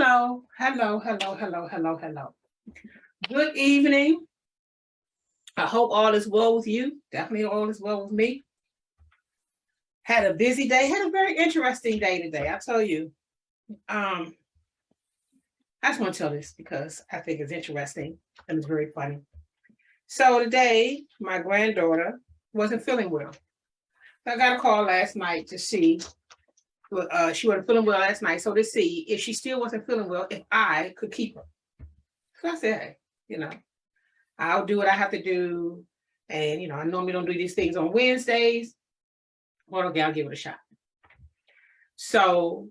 Hello. Good evening. I hope all is well with you. Definitely all is well with me. Had a busy day, had a very interesting day today. I tell you. Um, I just want to tell this because I think it's interesting and it's very funny. So today, my granddaughter wasn't feeling well. I got a call last night to see she wasn't feeling well last night. So to see if she still wasn't feeling well, if I could keep her. So I said, hey, you know, I'll do what I have to do. And, I normally don't do these things on Wednesdays. Well, okay, I'll give it a shot. So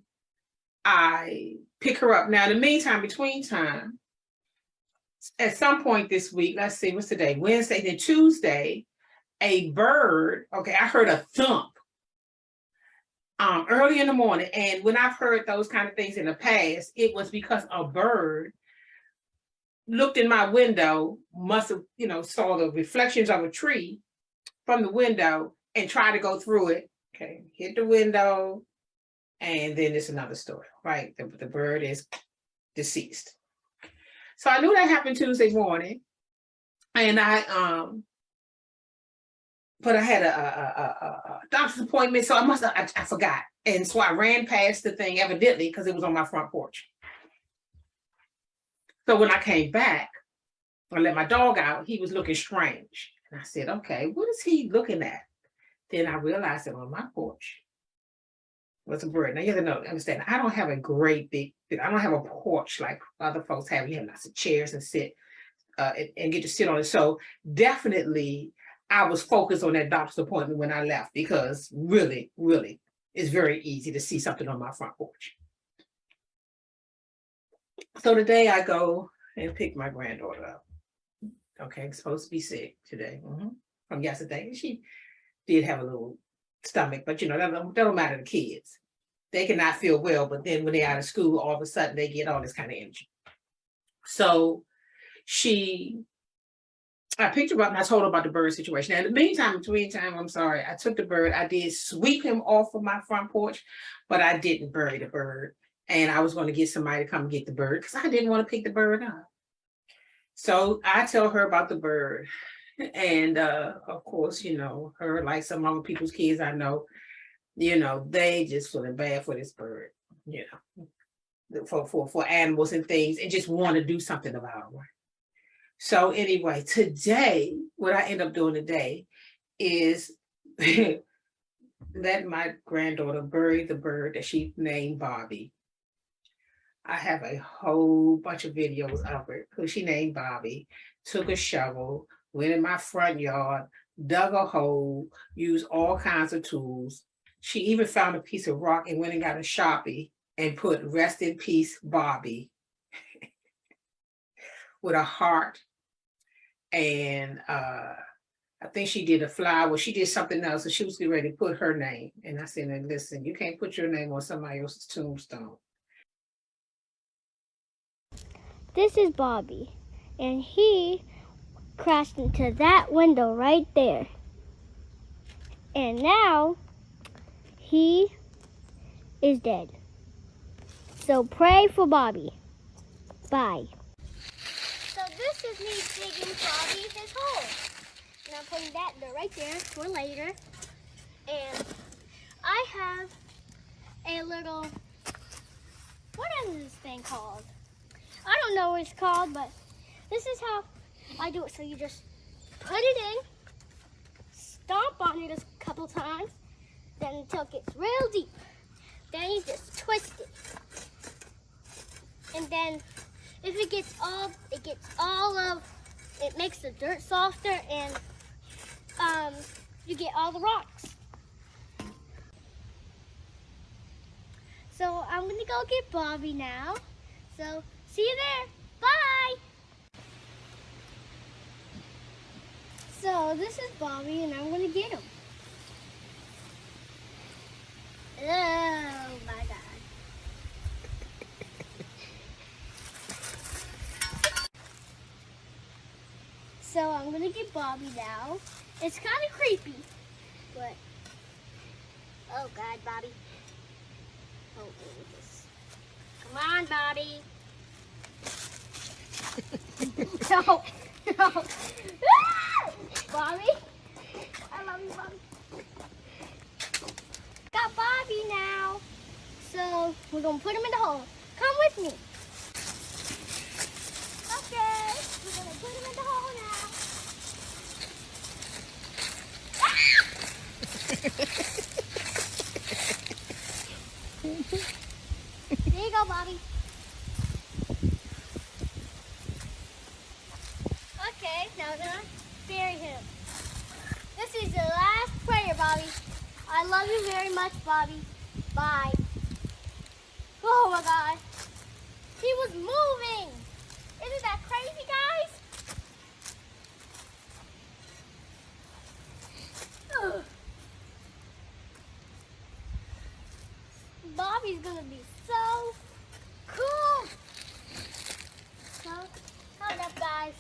I pick her up. Now, in the meantime, between time, at some point this week, let's see, what's today? Wednesday, then Tuesday, a bird, okay, I heard a thump early in the morning. And when I've heard those kind of things in the past, it was because a bird looked in my window, must have, saw the reflections of a tree from the window and tried to go through it. Okay, hit the window, and then it's another story, right? The bird is deceased. So I knew that happened Tuesday morning, and but I had a doctor's appointment, so I forgot, and so I ran past the thing evidently because it was on my front porch. So when I came back, I let my dog out. He was looking strange, and I said, "Okay, what is he looking at?" Then I realized that on my porch was a bird. Now you have to understand, I don't have a great big, I don't have a porch like other folks have. You have lots of chairs and sit and get to sit on it. So definitely I was focused on that doctor's appointment when I left because really, it's very easy to see something on my front porch. So today I go and pick my granddaughter up. Okay, supposed to be sick today from yesterday. She did have a little stomach, but that don't matter to kids. They cannot feel well, but then when they're out of school, all of a sudden they get all this kind of energy. So I picked her up and I told her about the bird situation. Now, in the meantime, I'm sorry, I took the bird. I did sweep him off of my front porch, but I didn't bury the bird. And I was going to get somebody to come get the bird because I didn't want to pick the bird up. So I tell her about the bird. And of course, her, like some other people's kids I know, they just feeling bad for this bird, for animals and things, and just want to do something about it. So anyway, today, what I end up doing today is let my granddaughter bury the bird that she named Bobby. I have a whole bunch of videos of her who she named Bobby, took a shovel, went in my front yard, dug a hole, used all kinds of tools. She even found a piece of rock and went and got a Sharpie and put "Rest in Peace, Bobby" with a heart. And I think she did a flower. She did something else, and she was getting ready to put her name. And I said, listen, you can't put your name on somebody else's tombstone. This is Bobby, and he crashed into that window right there. And now he is dead. So pray for Bobby. Bye. So this is me digging Bobby his hole. And I'm putting that right there for later. And I have a little, what is this thing called? I don't know what it's called, but this is how I do it. So you just put it in, stomp on it a couple times, then until it gets real deep. Then you just twist it. And then if it gets it makes the dirt softer, and you get all the rocks. So I'm gonna go get Bobby now. So see you there. Bye. So this is Bobby, and I'm gonna get him. Oh my God. So I'm gonna get Bobby now. It's kind of creepy, but oh God, Bobby. Oh, this. Come Come on, Bobby. No, no. Bobby, I love you, Bobby. Got Bobby now. So we're gonna put him in the hole. Come with me. Okay, we're gonna put him in the hole now. There you go, Bobby. Okay, now we're gonna bury him. This is the last prayer, Bobby. I love you very much, Bobby. Bye. Oh my God. He was moving. Isn't that crazy, guys? Ugh. Bobby's gonna be so cool. So, hold up, guys.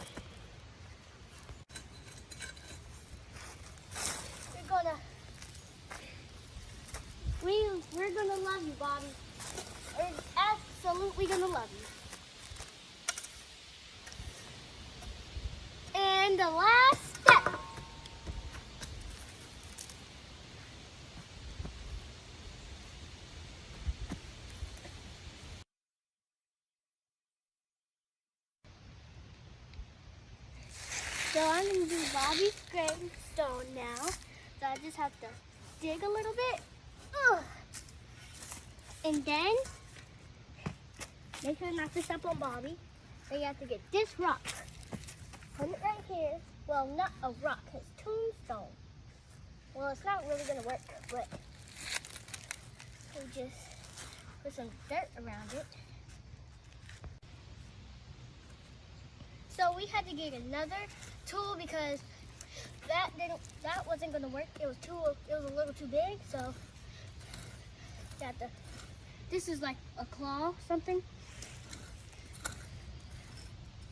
We're gonna love you, Bobby. We're absolutely gonna love you. And the last step. So I'm gonna do Bobby's gravestone now. So I just have to dig a little bit. Ugh. And then, make sure not to step on Bobby. Then you have to get this rock. Put it right here. Well, not a rock, it's tombstone. Well, it's not really gonna work, but we just put some dirt around it. So we had to get another tool because that wasn't gonna work. It was a little too big, so we had to. This is like a claw, something.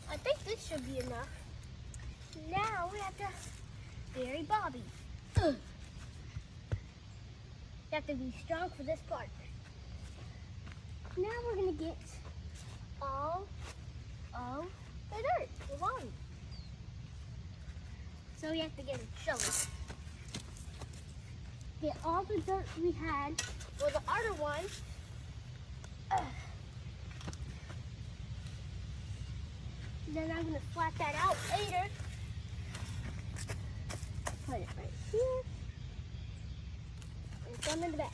I think this should be enough. Now we have to bury Bobby. Ugh. You have to be strong for this part. Now we're gonna get all of the dirt for Bobby. So we have to get a shovel. Get all the dirt we had for the other one. Then I'm gonna flat that out later. Put it right here. And some in the back.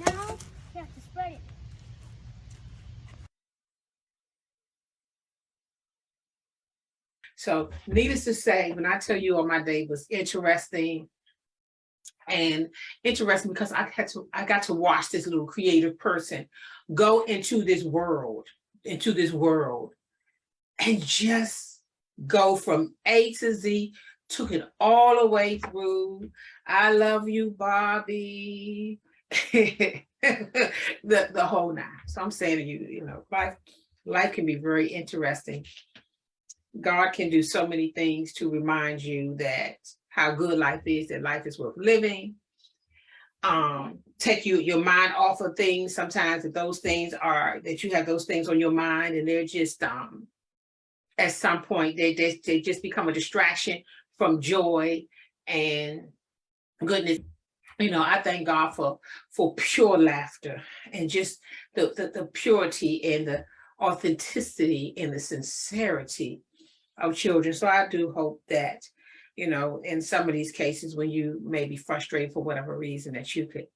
Now you have to spread it. So needless to say, when I tell you all my day was interesting, and interesting because I got to watch this little creative person go into this world, and just go from A to Z, took it all the way through. I love you, Bobby. the whole nine. So I'm saying to you, you know, life can be very interesting. God can do so many things to remind you that how good life is, that life is worth living. Take your mind off of things sometimes, that you have those things on your mind, and they're just at some point they just become a distraction from joy and goodness. You know, I thank God for pure laughter and just the purity and the authenticity and the sincerity of children. So I do hope that, you know, in some of these cases when you may be frustrated for whatever reason, that you could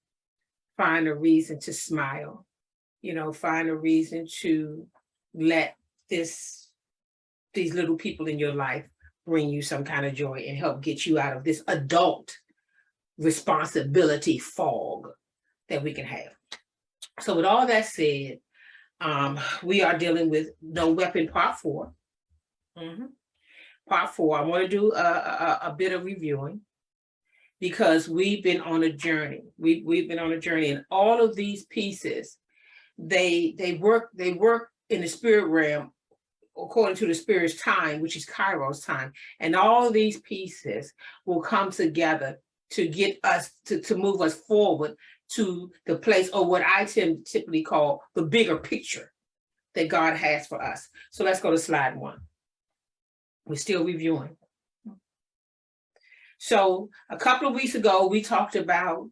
find a reason to smile, you know, find a reason to let these little people in your life bring you some kind of joy and help get you out of this adult responsibility fog that we can have. So with all that said, we are dealing with No Weapon Part 4. Part 4, I want to do a bit of reviewing because we've been on a journey. We've been on a journey, and all of these pieces, they work in the spirit realm according to the spirit's time, which is Kairos time. And all of these pieces will come together to get us to move us forward to the place, or what I typically call the bigger picture that God has for us. So let's go to slide 1. We're still reviewing. So a couple of weeks ago, we talked about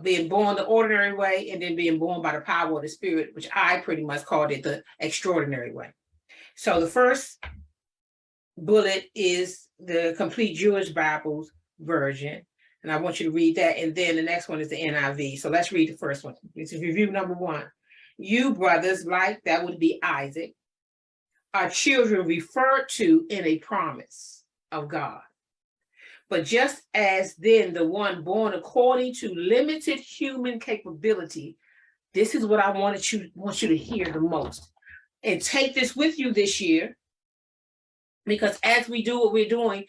being born the ordinary way and then being born by the power of the Spirit, which I pretty much called it the extraordinary way. So the first bullet is the Complete Jewish Bible's version. And I want you to read that. And then the next one is the NIV. So let's read the first one. This is review number 1. You brothers, like that would be Isaac, are children referred to in a promise of God. But just as then the one born according to limited human capability, this is what I want you to hear the most. And take this with you this year, because as we do what we're doing,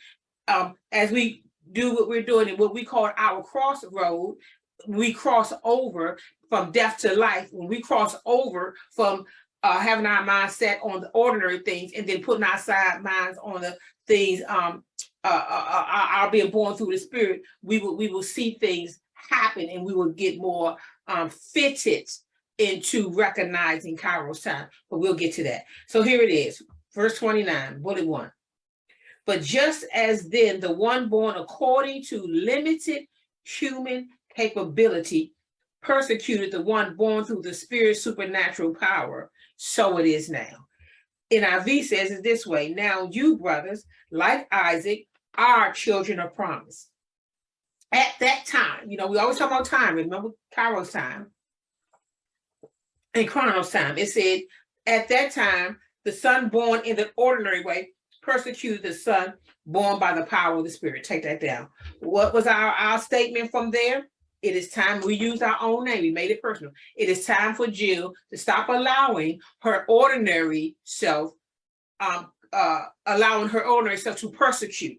and what we call our crossroad, we cross over from death to life. When we cross over from having our mind set on the ordinary things and then putting our side minds on the things, are being born through the Spirit, we will see things happen, and we will get more fitted into recognizing Kairos time. But we'll get to that. So here it is, verse 29, bullet 1. But just as then the one born according to limited human capability persecuted the one born through the Spirit's supernatural power, so it is now. NIV says it this way: now you brothers, like Isaac, are children of promise. At that time, we always talk about time. Remember Kairos time and Chronos time. It said, at that time, the son born in the ordinary way persecuted the son born by the power of the Spirit. Take that down. What was our statement from there? It is time. We used our own name. We made it personal. It is time for Jill to stop allowing her ordinary self, to persecute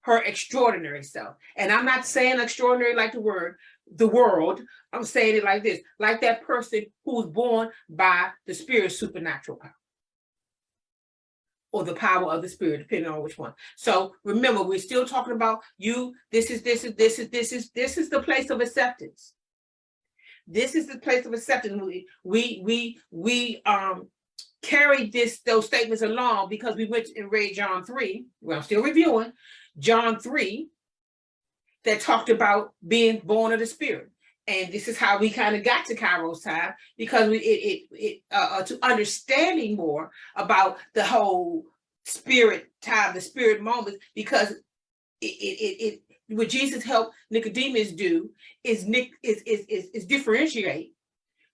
her extraordinary self. And I'm not saying extraordinary like the world. I'm saying it like this: like that person who's born by the Spirit's supernatural power, or the power of the Spirit, depending on which one. So remember, we're still talking about you. This is the place of acceptance. This is the place of acceptance. We carried those statements along because we went and read John 3. Well, I'm still reviewing John 3, that talked about being born of the Spirit. And this is how we kind of got to Kairos time, because to understanding more about the whole Spirit time, the Spirit moments, because what Jesus helped Nicodemus do is differentiate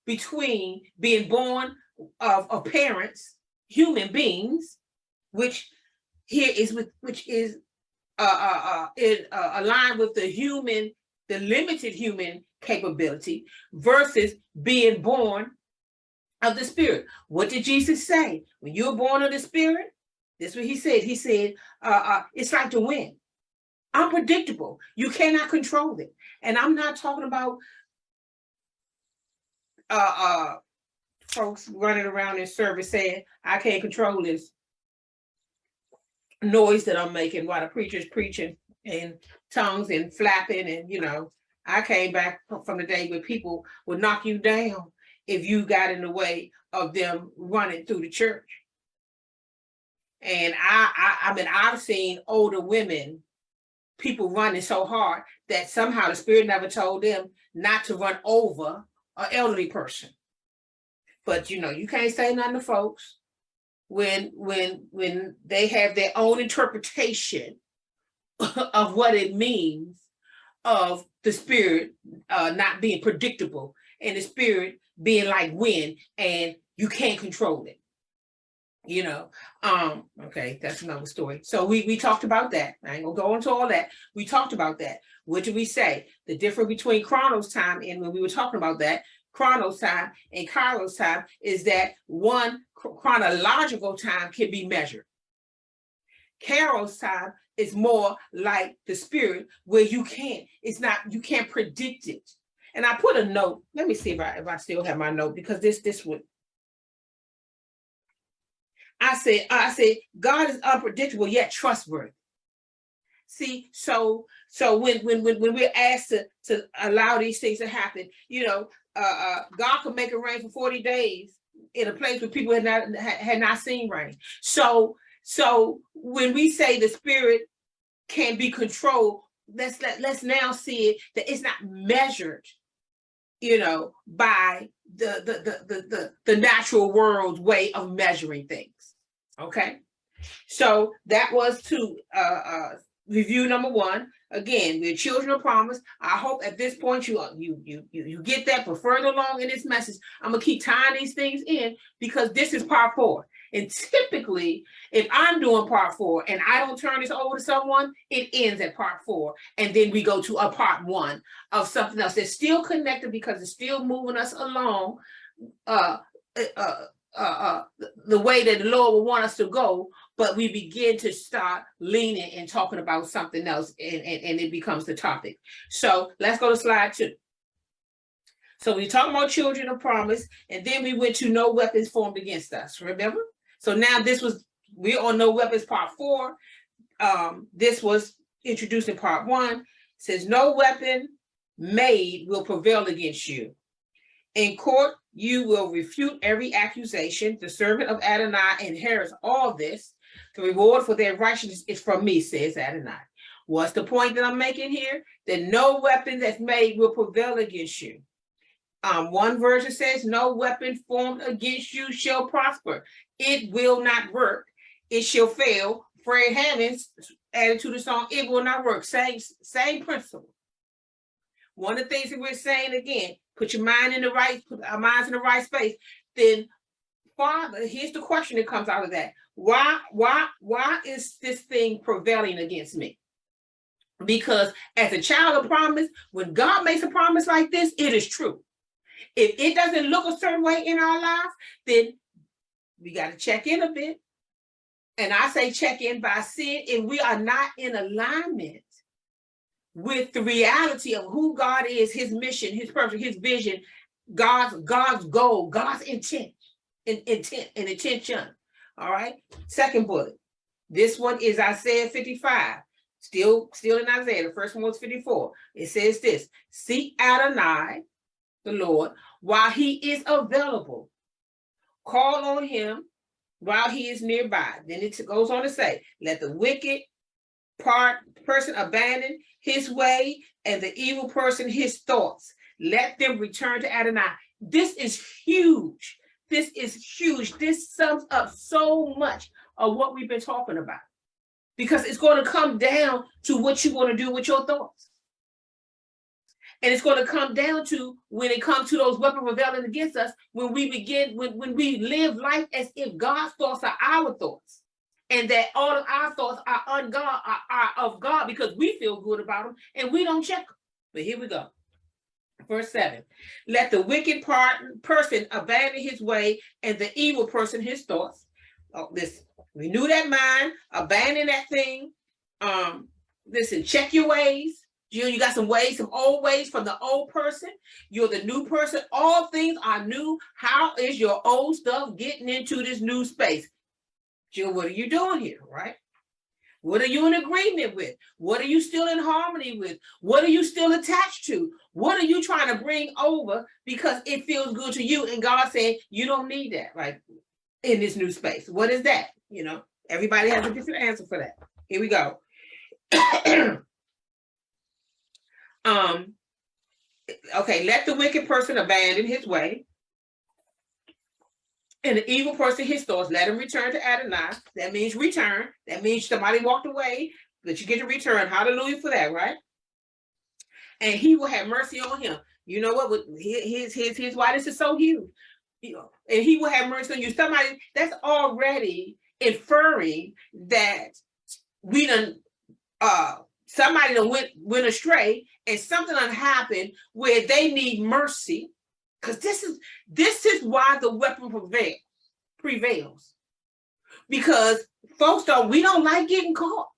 between being born of parents, human beings, which is aligned with the limited human capability, versus being born of the Spirit. What did Jesus say? When you're born of the Spirit, this is what he said. He said, it's like the wind, unpredictable. You cannot control it. And I'm not talking about folks running around in service saying, I can't control this noise that I'm making while the preacher's preaching in tongues and flapping. And, I came back from the day where people would knock you down if you got in the way of them running through the church. And I've seen older women, people running so hard that somehow the Spirit never told them not to run over an elderly person. But you can't say nothing to folks when they have their own interpretation of what it means of the Spirit not being predictable, and the Spirit being like wind, and you can't control it. Okay, that's another story. So we talked about that. I ain't gonna go into all that. We talked about that. What did we say? The difference between Chronos time, and when we were talking about that, Chronos time and Kairos time, is that one chronological time can be measured. Kairos time is more like the Spirit, where you can't predict it. And I put a note. Let me see if I still have my note, because this would. I said, God is unpredictable yet trustworthy. See, so when we're asked to allow these things to happen, God could make it rain for 40 days in a place where people had not seen rain. So when we say the spirit can be controlled, let's now see it that it's not measured, by the natural world's way of measuring things. Okay, so that was to review number one. Again, we're children of promise. I hope at this point you get that. But further along in this message, I'm gonna keep tying these things in because this is part 4. And typically, if I'm doing part 4 and I don't turn this over to someone, it ends at part 4. And then we go to a part 1 of something else that's still connected because it's still moving us along the way that the Lord will want us to go. But we begin to start leaning and talking about something else, and it becomes the topic. So let's go to slide 2. So we talk about children of promise, and then we went to no weapons formed against us. Remember? So now we're on no weapons part 4. This was introduced in part 1. It says no weapon made will prevail against you. In court, you will refute every accusation. The servant of Adonai inherits all this. The reward for their righteousness is from me, says Adonai. What's the point that I'm making here? That no weapon that's made will prevail against you. One version says, no weapon formed against you shall prosper. It will not work. It shall fail. Fred Hammond added to the song, it will not work. Same principle. One of the things that we're saying again, put our minds in the right space. Then, Father, here's the question that comes out of that. Why is this thing prevailing against me? Because as a child of promise, when God makes a promise like this, it is true. If it doesn't look a certain way in our lives, then we got to check in a bit. And I say check in by seeing if we are not in alignment with the reality of who God is, his mission, his purpose, his vision, God's goal, God's intent and intention. All right. Second bullet. This one is Isaiah 55. Still in Isaiah. The first one was 54. It says this: seek Adonai, the Lord, while he is available. Call on him while he is nearby. Then it goes on to say, let the wicked person abandon his way and the evil person his thoughts. Let them return to Adonai. This is huge. This is huge. This sums up so much of what we've been talking about. Because it's going to come down to what you want to do with your thoughts. And it's going to come down to when it comes to those weapons rebelling against us, when we live life as if God's thoughts are our thoughts. And that all of our thoughts are of God because we feel good about them and we don't check them. But here we go. Verse 7. Let the wicked person abandon his way and the evil person his thoughts. Oh, listen, renew that mind, abandon that thing. Listen, check your ways. You got some old ways from the old person. You're the new person. All things are new. How is your old stuff getting into this new space? Jill, what are you doing here, right? What are you in agreement with? What are you still in harmony with? What are you still attached to? What are you trying to bring over because it feels good to you? And God saying, you don't need that, right? In this new space. What is that? Everybody has a different answer for that. Here we go. Okay, let the wicked person abandon his way. And the evil person his thoughts, let him return to Adonai. That means return. That means somebody walked away, that you get to return. Hallelujah for that, right? And he will have mercy on him. You know what? Here's why this is so huge. And he will have mercy on you. Somebody that's already inferring that we done somebody done went astray and something done happened where they need mercy. Because this is why the weapon prevails. Because folks we don't like getting caught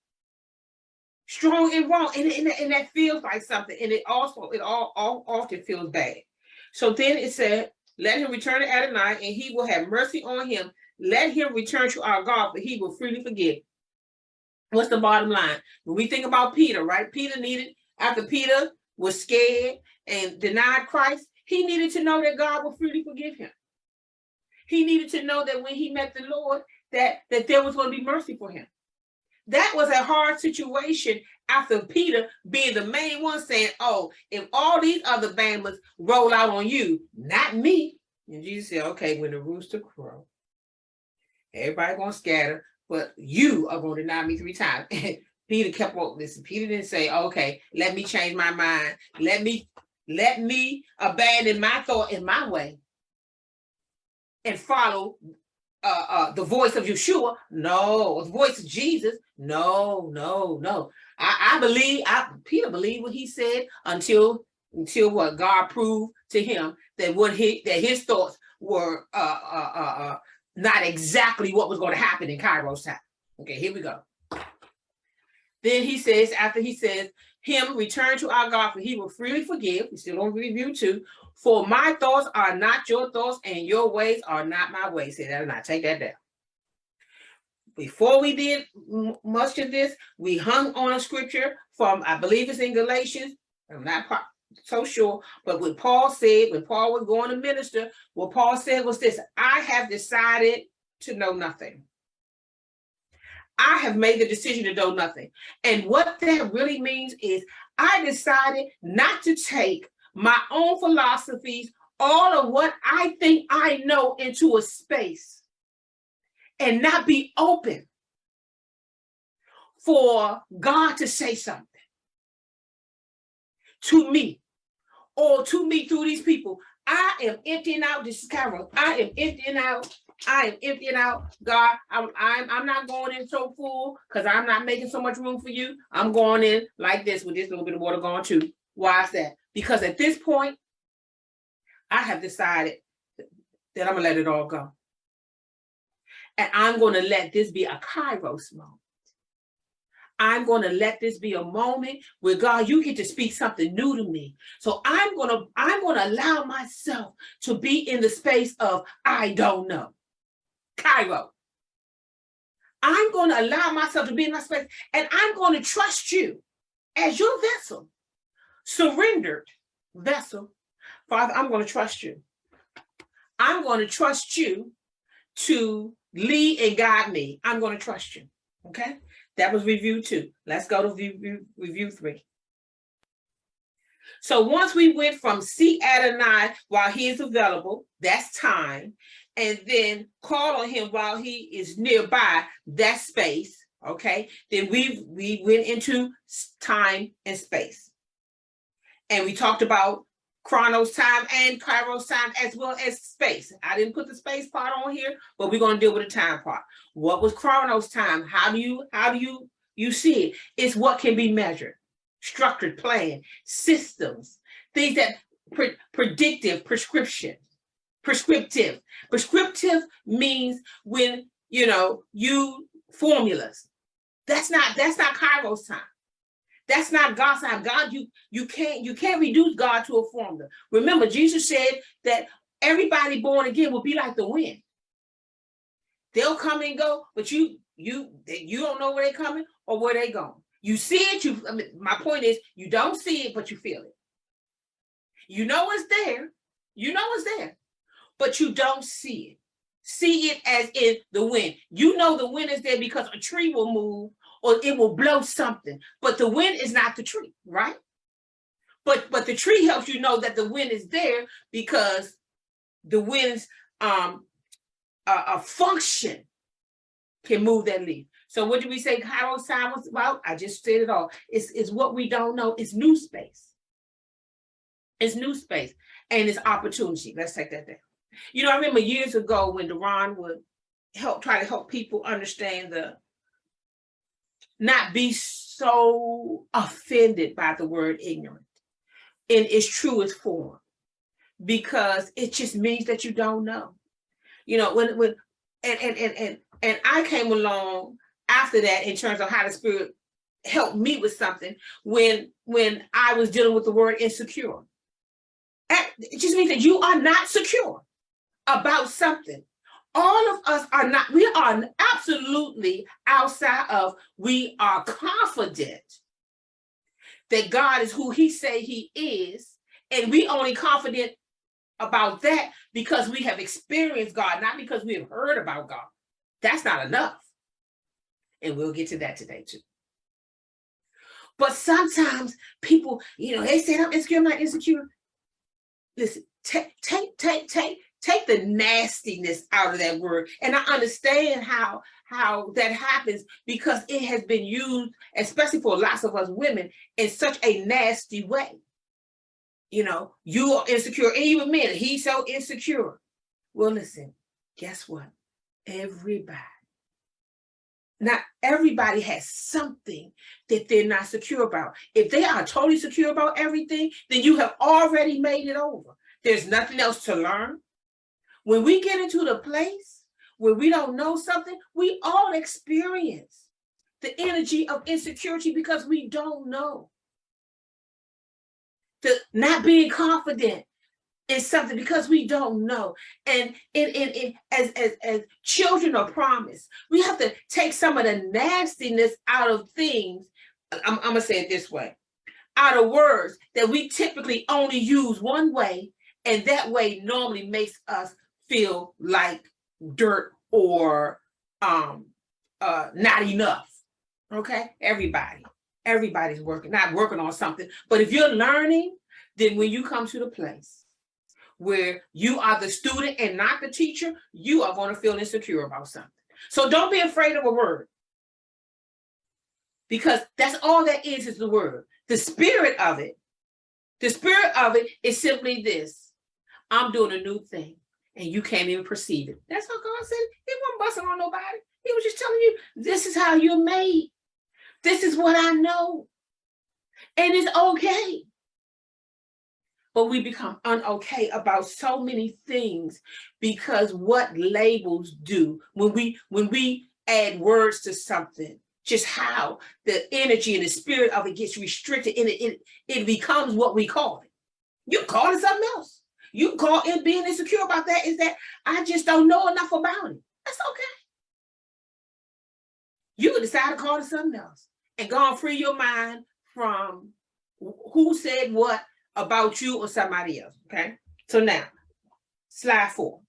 strong and wrong. And that feels like something. And it all often feels bad. So then it said, let him return to Adonai and he will have mercy on him. Let him return to our God, but he will freely forgive. What's the bottom line? When we think about Peter, right? After Peter was scared and denied Christ, he needed to know that God will freely forgive him. He needed to know that when he met the Lord, that there was going to be mercy for him. That was a hard situation after Peter being the main one saying, oh, if all these other bamers roll out on you, not me. And Jesus said, okay, when the rooster crows, everybody gonna scatter, but you are gonna deny me 3 times. Peter kept on listening. Peter didn't say, okay, let me change my mind. Let me abandon my thought in my way and follow the voice of Yeshua. No, the voice of Jesus. No. Peter believed what he said until what God proved to him that his thoughts were not exactly what was going to happen in Kairos time. Okay, here we go. Then he says, after he says, him return to our God, for he will freely forgive. We still on review 2. For my thoughts are not your thoughts, and your ways are not my ways. Say that and I take that down. Before we did much of this, we hung on a scripture from, I believe it's in Galatians. I'm not so sure, but when Paul was going to minister, what Paul said was this: I have decided to know nothing. I have made the decision to know nothing. And what that really means is I decided not to take my own philosophies, all of what I think I know, into a space and not be open for God to say something to me or to me through these people. I am emptying out this Carol. I am emptying out, God. I'm not going in so full because I'm not making so much room for you. I'm going in like this with this little bit of water going too. Why is that? Because at this point, I have decided that I'm gonna let it all go. And I'm going to let this be a Kairos moment. I'm going to let this be a moment where, God, you get to speak something new to me. So I'm going to allow myself to be in the space of I don't know. Kairos. I'm going to allow myself to be in my space, and I'm going to trust you as your vessel, surrendered vessel. Father, I'm going to trust you. I'm going to trust you to lead and guide me. I'm going to trust you. Okay? That was review 2. Let's go to review 3. So once we went from see Adonai while he is available, that's time, and then call on him while he is nearby, that's space. Okay? Then we went into time and space. And we talked about Chronos time and Kairos time, as well as space. I didn't put the space part on here, but we're going to deal with the time part. What was Chronos time? How do you see it? It's what can be measured, structured, plan, systems, things that predictive, prescriptive. Prescriptive means when you formulas. That's not Kairos time. That's not God's time. God, you can't reduce God to a formula. Remember, Jesus said that everybody born again will be like the wind. They'll come and go, but you don't know where they're coming or where they're going. You see it. My point is, you don't see it, but you feel it. You know it's there. But you don't see it. See it as in the wind. You know the wind is there because a tree will move or it will blow something, but the wind is not the tree, right? But the tree helps you know that the wind is there because the wind's a function can move that leaf. So what did we say Kairos time was about? I just said it all. It's what we don't know. It's new space. It's new space and it's opportunity. Let's take that down. I remember years ago when Deron would try to help people understand not be so offended by the word ignorant in its truest form, because it just means that you don't know. When I came along after that in terms of how the Spirit helped me with something when I was dealing with the word insecure. It just means that you are not secure about something. All of us are not, we are absolutely outside of, we are confident that God is who he say he is. And we only confident about that because we have experienced God, not because we have heard about God. That's not enough. And we'll get to that today too. But sometimes people, they say I'm insecure, I'm not insecure. Listen, take the nastiness out of that word. And I understand how that happens because it has been used, especially for lots of us women, in such a nasty way. You are insecure, and even men, he's so insecure. Well, listen, guess what? Not everybody has something that they're not secure about. If they are totally secure about everything, then you have already made it over. There's nothing else to learn. When we get into the place where we don't know something, we all experience the energy of insecurity because we don't know. The not being confident in something because we don't know. And as children of promise, we have to take some of the nastiness out of things. I'm going to say it this way. Out of words that we typically only use one way, and that way normally makes us feel like dirt or not enough. Okay? Everybody's not working on something. But if you're learning, then when you come to the place where you are the student and not the teacher, you are going to feel insecure about something. So don't be afraid of a word, because that's all that is the word. The spirit of it is simply this: I'm doing a new thing and you can't even perceive it. That's how God said it. He wasn't busting on nobody. He was just telling you, this is how you're made. This is what I know. And it's okay. But we become unokay about so many things because what labels do when we add words to something, just how the energy and the spirit of it gets restricted and it becomes what we call it. You call it something else. You call it being insecure about that is that I just don't know enough about it. That's okay. You can decide to call it something else and go and free your mind from who said what about you or somebody else. Okay. So now, slide 4.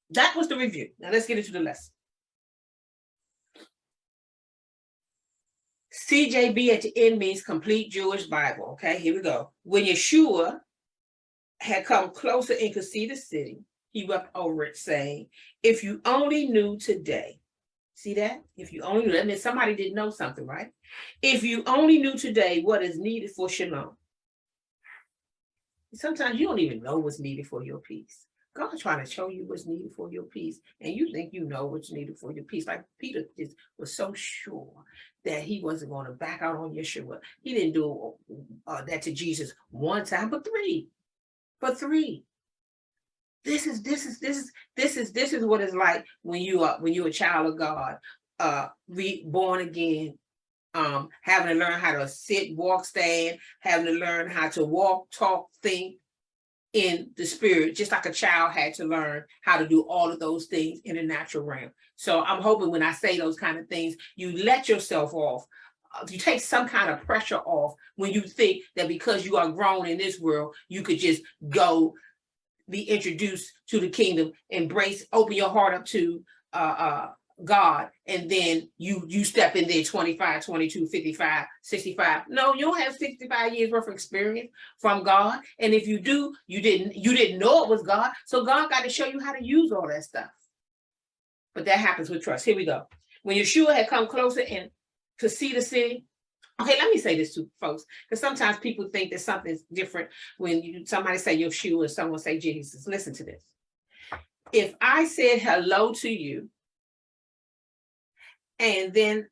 That was the review. Now let's get into the lesson. CJB at the end means complete Jewish Bible. Okay, here we go. When Yeshua had come closer and could see the city, he wept over it, saying, if you only knew today. See that? If you only knew, that means somebody didn't know something, right? If you only knew today what is needed for shalom. Sometimes you don't even know what's needed for your peace. God's trying to show you what's needed for your peace, and you think you know what's needed for your peace. Like Peter just was so sure that he wasn't going to back out on Yeshua. He didn't do that to Jesus one time, but 3. But 3. This is what it's like when you're a child of God, born again, having to learn how to sit, walk, stand, having to learn how to walk, talk, think in the spirit, just like a child had to learn how to do all of those things in the natural realm. So I'm hoping when I say those kind of things, you let yourself off. You take some kind of pressure off when you think that because you are grown in this world, you could just go be introduced to the kingdom, embrace, open your heart up to God, and then you step in there 25, 22, 55, 65. No, you don't have 65 years worth of experience from God. And if you do, you didn't know it was God. So God got to show you how to use all that stuff. But that happens with trust. Here we go. When Yeshua had come closer and to see the city. Okay, let me say this to folks, because sometimes people think that something's different when somebody say Yeshua or someone say Jesus. Listen to this. If I said hello to you, and then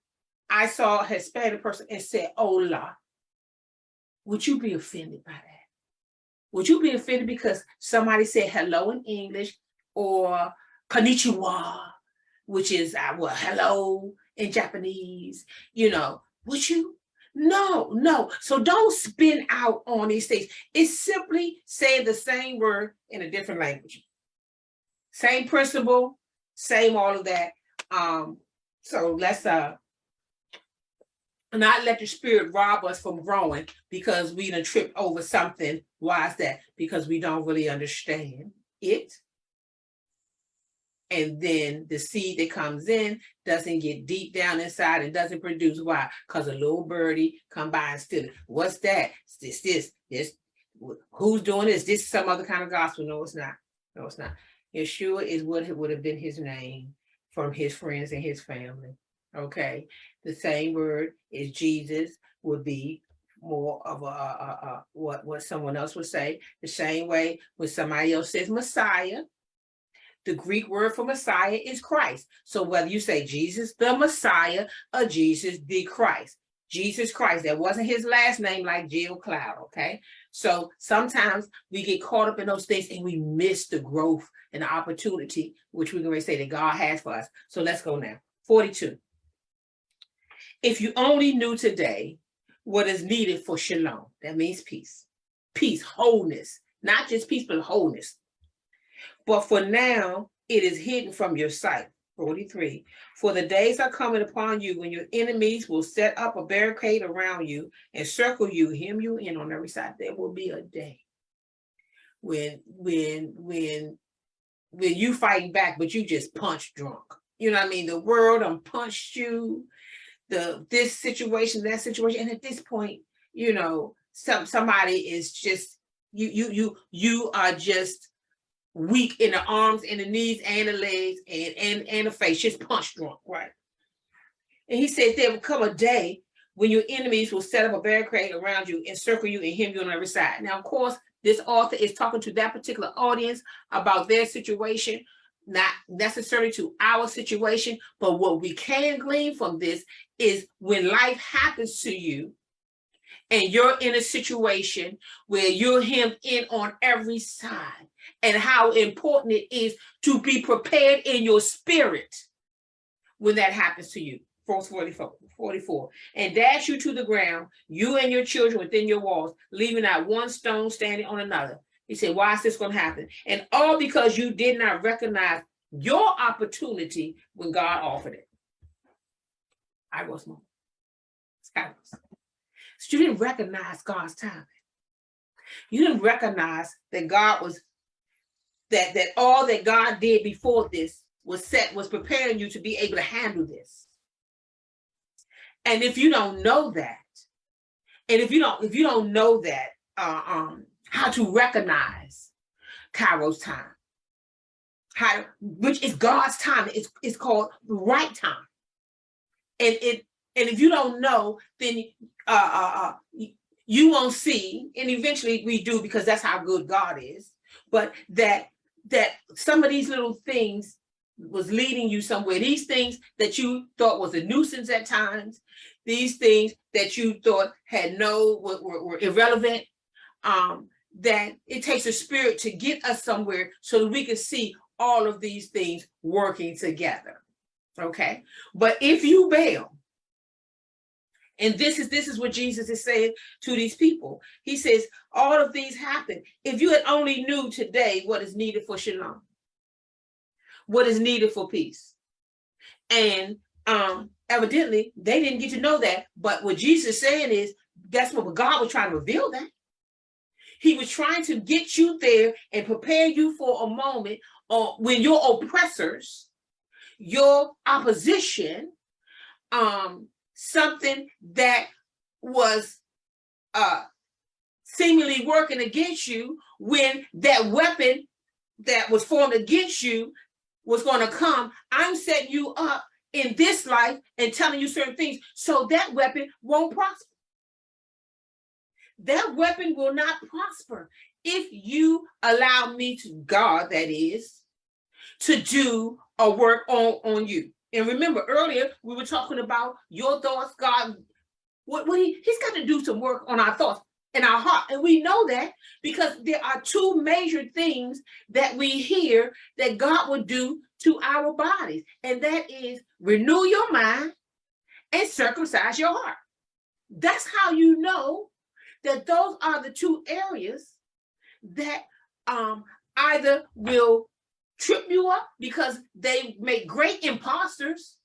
I saw a Hispanic person and said hola, would you be offended by that? Would you be offended because somebody said hello in English or konnichiwa, which is hello in Japanese, would you? No. So don't spin out on these things. It's simply saying the same word in a different language. Same principle, same all of that. So let's not let the spirit rob us from growing because we done tripped over something. Why is that? Because we don't really understand it. And then the seed that comes in doesn't get deep down inside and doesn't produce. Why? Because a little birdie come by and steal it. What's that? This. Who's doing this? This is some other kind of gospel. No, it's not. No, it's not. Yeshua is what it would have been his name from his friends and his family. Okay. The same word is Jesus would be more of what someone else would say. The same way when somebody else says Messiah, the Greek word for Messiah is Christ. So whether you say Jesus the Messiah or Jesus the Christ, Jesus Christ, that wasn't his last name like Jill Cloud, okay? So sometimes we get caught up in those things and we miss the growth and the opportunity, which we're going to say that God has for us. So let's go now. 42. If you only knew today what is needed for shalom, that means peace. Peace, wholeness, not just peace, but wholeness. But for now, it is hidden from your sight. 43. For the days are coming upon you when your enemies will set up a barricade around you and circle you, hem you in on every side. There will be a day when you fighting back, but you just punch drunk. You know what I mean? The world punched you, this situation, that situation, and at this point, you know, somebody is just you are just weak in the arms and the knees and the legs and the face, just punch drunk, right? And he said there will come a day when your enemies will set up a barricade around you, encircle you, and hem you on every side. Now, of course, this author is talking to that particular audience about their situation, not necessarily to our situation, but what we can glean from this is when life happens to you and you're in a situation where you're hemmed in on every side, and how important it is to be prepared in your spirit when that happens to you. Verse 44. And dash you to the ground, you and your children within your walls, leaving not one stone standing on another. He said, why is this going to happen? And all because you did not recognize your opportunity when God offered it. I was more. So you didn't recognize God's timing. You didn't recognize that God was that all that God did before this was preparing you to be able to handle this. And if you don't know that, and if you don't know that, how to recognize Kairos time, which is God's time, it's called the right time. And if you don't know, then you won't see, and eventually we do because that's how good God is. But that some of these little things was leading you somewhere. These things that you thought was a nuisance at times, these things that you thought were irrelevant, that it takes a spirit to get us somewhere so that we can see all of these things working together. Okay? But if you bail, and this is what Jesus is saying to these people. He says, all of these happen. If you had only knew today what is needed for shalom, what is needed for peace. And evidently, they didn't get to know that. But what Jesus is saying is, that's what God was trying to reveal that. He was trying to get you there and prepare you for a moment when your oppressors, your opposition, something that was seemingly working against you, when that weapon that was formed against you was going to come, I'm setting you up in this life and telling you certain things so that weapon won't prosper. That weapon will not prosper if you allow me to, God that is, to do a work on you. And remember, earlier we were talking about your thoughts. God, he's got to do some work on our thoughts and our heart. And we know that because there are two major things that we hear that God would do to our bodies. And that is renew your mind and circumcise your heart. That's how you know that those are the two areas that either will trip you up because they make great imposters,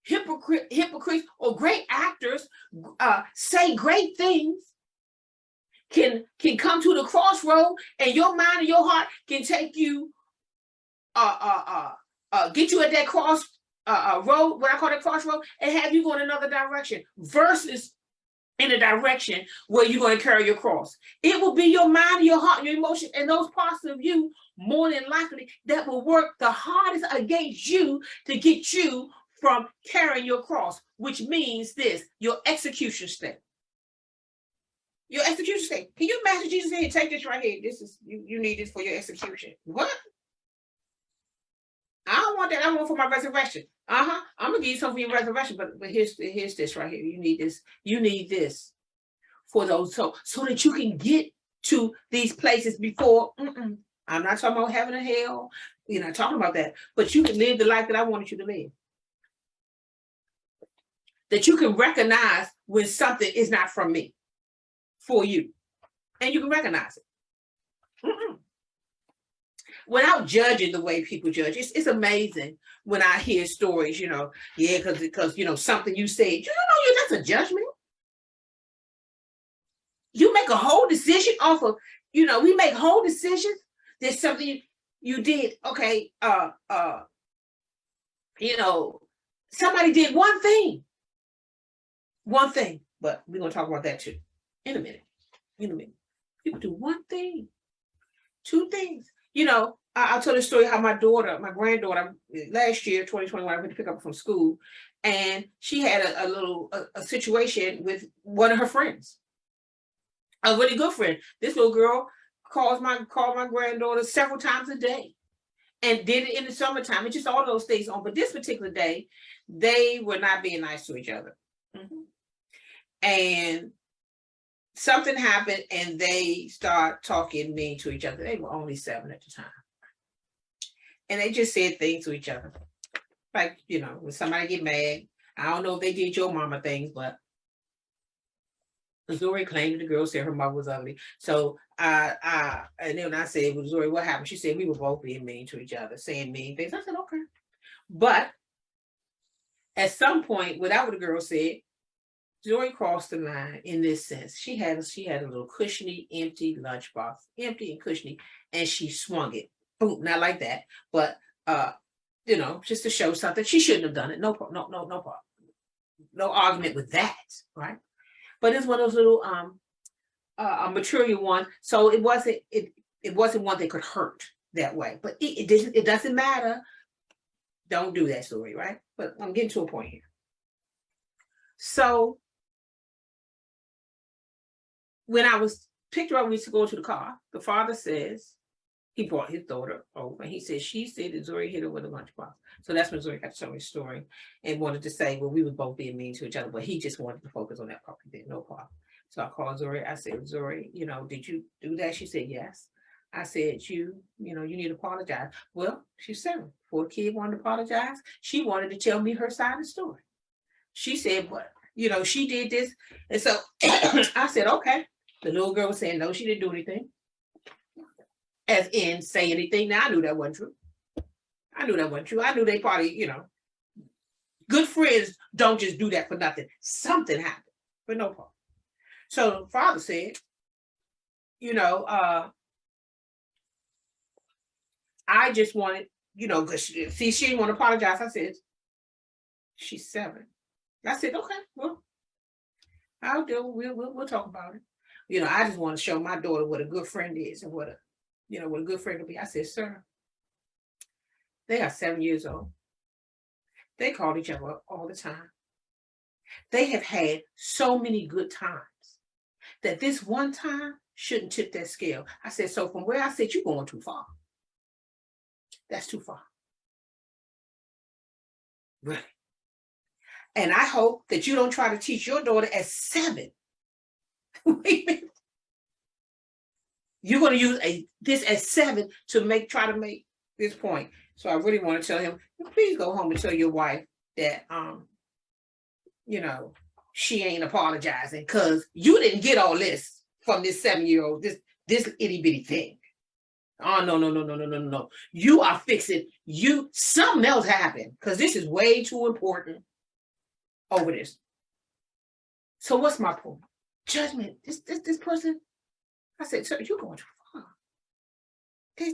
hypocrites, or great actors, say great things, can come to the crossroad, and your mind and your heart can take you, get you at that road, what I call that crossroad, and have you go in another direction versus in a direction where you're going to carry your cross. It will be your mind, your heart, your emotion, and those parts of you more than likely that will work the hardest against you to get you from carrying your cross, which means this, your execution state. Your execution state. Can you imagine Jesus saying, take this right here? This is you need this for your execution. What? I don't want that. I want for my resurrection. I'm gonna give you something for your resurrection, but here's this right here. You need this. You need this for those so that you can get to these places before. I'm not talking about heaven and hell. We're not talking about that. But you can live the life that I wanted you to live. That you can recognize when something is not from me, for you, and you can recognize it. Without judging the way people judge. It's amazing when I hear stories, because something you said, that's a judgment. You make a whole decision off of, we make whole decisions. There's something you did. Okay, somebody did one thing, but we're gonna talk about that too in a minute. People do one thing, two things. I'll tell the story how my granddaughter, last year, 2021, I went to pick up from school, and she had a little situation with one of her friends, a really good friend. This little girl called my granddaughter several times a day, and did it in the summertime. It's just all those things on. But this particular day, they were not being nice to each other, and something happened, and they start talking mean to each other. They were only 7 at the time. And they just said things to each other. Like, when somebody get mad, I don't know if they did your mama things, but Missouri claimed the girl said her mother was ugly. So and then I said, well, Missouri, what happened? She said we were both being mean to each other, saying mean things. I said, okay. But at some point, without what the girl said, Joy crossed the line in this sense. She had a little cushiony, empty lunchbox, empty and cushiony, and she swung it. Boom, not like that, but just to show something. She shouldn't have done it. No problem. No argument with that, right? But it's one of those little material one. So it wasn't one that could hurt that way. But it doesn't matter. Don't do that story, right? But I'm getting to a point here. So when I was picked her up, we used to go to the car. The father says, he brought his daughter over, and he said, she said that Zuri hit her with a lunchbox. So that's when Zuri got to tell me the story and wanted to say, well, we were both being mean to each other, but he just wanted to focus on that part. He did no problem. So I called Zuri. I said, Zuri, did you do that? She said, yes. I said, you need to apologize. Well, she's 7. Before a kid wanted to apologize, she wanted to tell me her side of the story. She said, but, she did this. And so I said, okay. The little girl was saying, no, she didn't do anything. As in, say anything. Now, I knew that wasn't true. I knew they probably, good friends don't just do that for nothing. Something happened, but no problem. So the father said, I just wanted, because she didn't want to apologize. I said, she's 7. I said, okay, well, I'll do. We'll talk about it. I just want to show my daughter what a good friend is and what a good friend will be. I said, sir, they are 7 years old. They called each other up all the time. They have had so many good times that this one time shouldn't tip that scale. I said, so from where I said, you're going too far. That's too far. Really. And I hope that you don't try to teach your daughter at 7. Wait a minute. You're going to use this at 7 to try to make this point. So I really want to tell him, please go home and tell your wife that, she ain't apologizing because you didn't get all this from this 7-year-old, this itty bitty thing. Oh, no, no, no, no, no, no, no. You are fixing, something else happened because this is way too important over this. So what's my point? Judgment. This person, I said, sir, you're going too far. They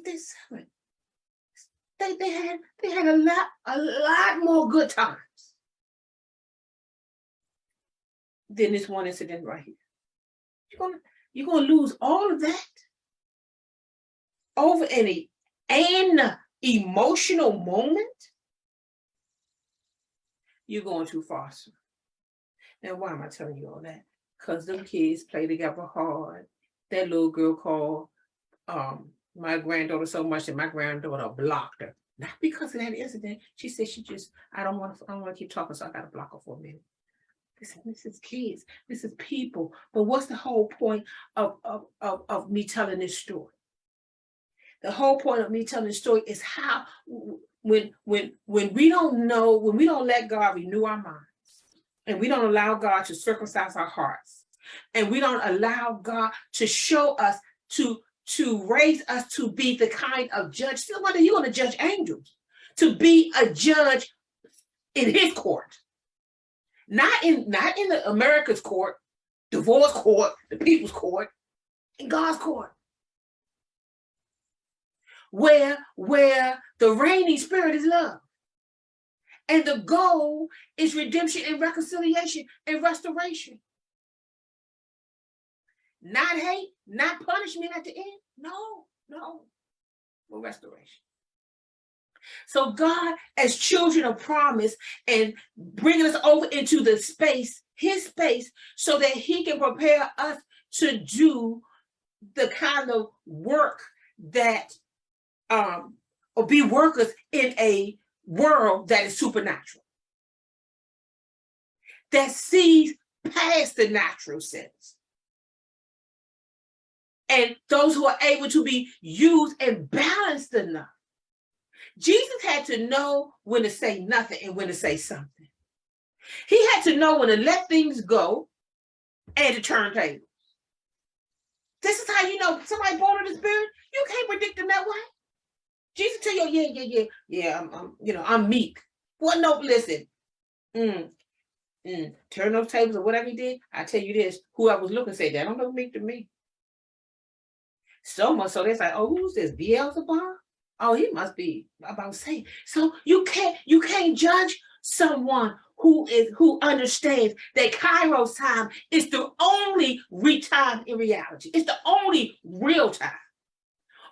had a lot more good times than this one incident right here. You're gonna lose all of that over an emotional moment. You're going too far, sir. Now, why am I telling you all that? Because them kids play together hard. That little girl called my granddaughter so much that my granddaughter blocked her. Not because of that incident. She said I don't want to keep talking, so I got to block her for a minute. This is kids. This is people. But what's the whole point of me telling this story? The whole point of me telling the story is how when we don't know, when we don't let God renew our minds, and we don't allow God to circumcise our hearts, and we don't allow God to show us, to raise us to be the kind of judge. Still, whether you're going to judge angels, to be a judge in His court, not in the America's court, divorce court, the people's court, in God's court, where the reigning spirit is love. And the goal is redemption and reconciliation and restoration. Not hate, not punishment at the end. No. But restoration. So God, as children of promise, and bringing us over into the space, His space, so that He can prepare us to do the kind of work that, or be workers in a world that is supernatural, that sees past the natural sense, and those who are able to be used and balanced enough. Jesus had to know when to say nothing and when to say something. He had to know when to let things go and to turn tables. This is how you know somebody born of the Spirit. You can't predict them that way. Jesus tell you, yeah, I'm meek. Well, no, listen. Turn those tables or whatever He did. I tell you this, whoever was looking said, that don't look meek to me. So much so they're like, oh, who's this? Beelzebub? Oh, he must be about Satan. So you can't judge someone who understands that Kairos time is the only time in reality. It's the only real time.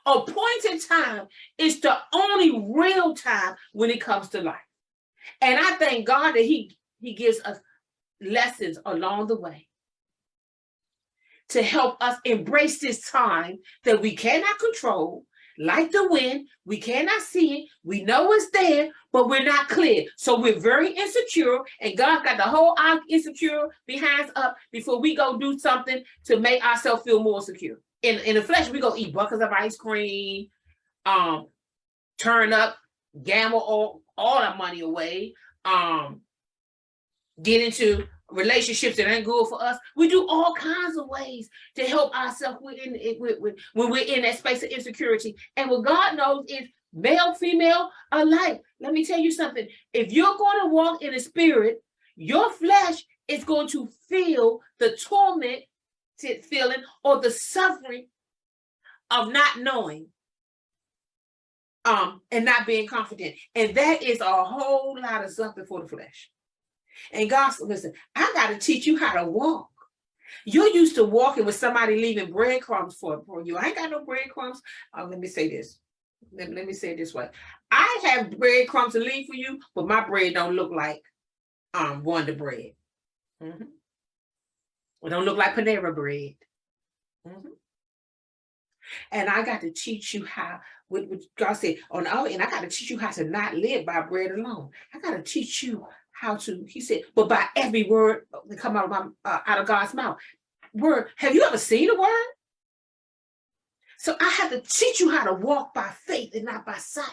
Appointed time is the only real time when it comes to life. And I thank God that He gives us lessons along the way to help us embrace this time that we cannot control, like the wind. We cannot see it. We know it's there, but we're not clear. So we're very insecure, and God got the whole insecure behinds up before we go do something to make ourselves feel more secure. In the flesh, we go eat buckets of ice cream, turn up, gamble all our money away, get into relationships that ain't good for us. We do all kinds of ways to help ourselves when we're in that space of insecurity. And what God knows is male, female alike. Let me tell you something. If you're going to walk in the Spirit, your flesh is going to feel the torment feeling or the suffering of not knowing and not being confident. And that is a whole lot of something for the flesh. And God said, listen, I got to teach you how to walk. You're used to walking with somebody leaving breadcrumbs for you. I ain't got no breadcrumbs. Let me say this. Let me say it this way. I have breadcrumbs to leave for you, but my bread don't look like Wonder bread. Mm-hmm. It don't look like Panera bread. Mm-hmm. And I got to teach you how, what God said, on the other end, I got to teach you how to not live by bread alone. I got to teach you how to, He said, but by every word that come out of God's mouth. Word. Have you ever seen a word? So I have to teach you how to walk by faith and not by sight.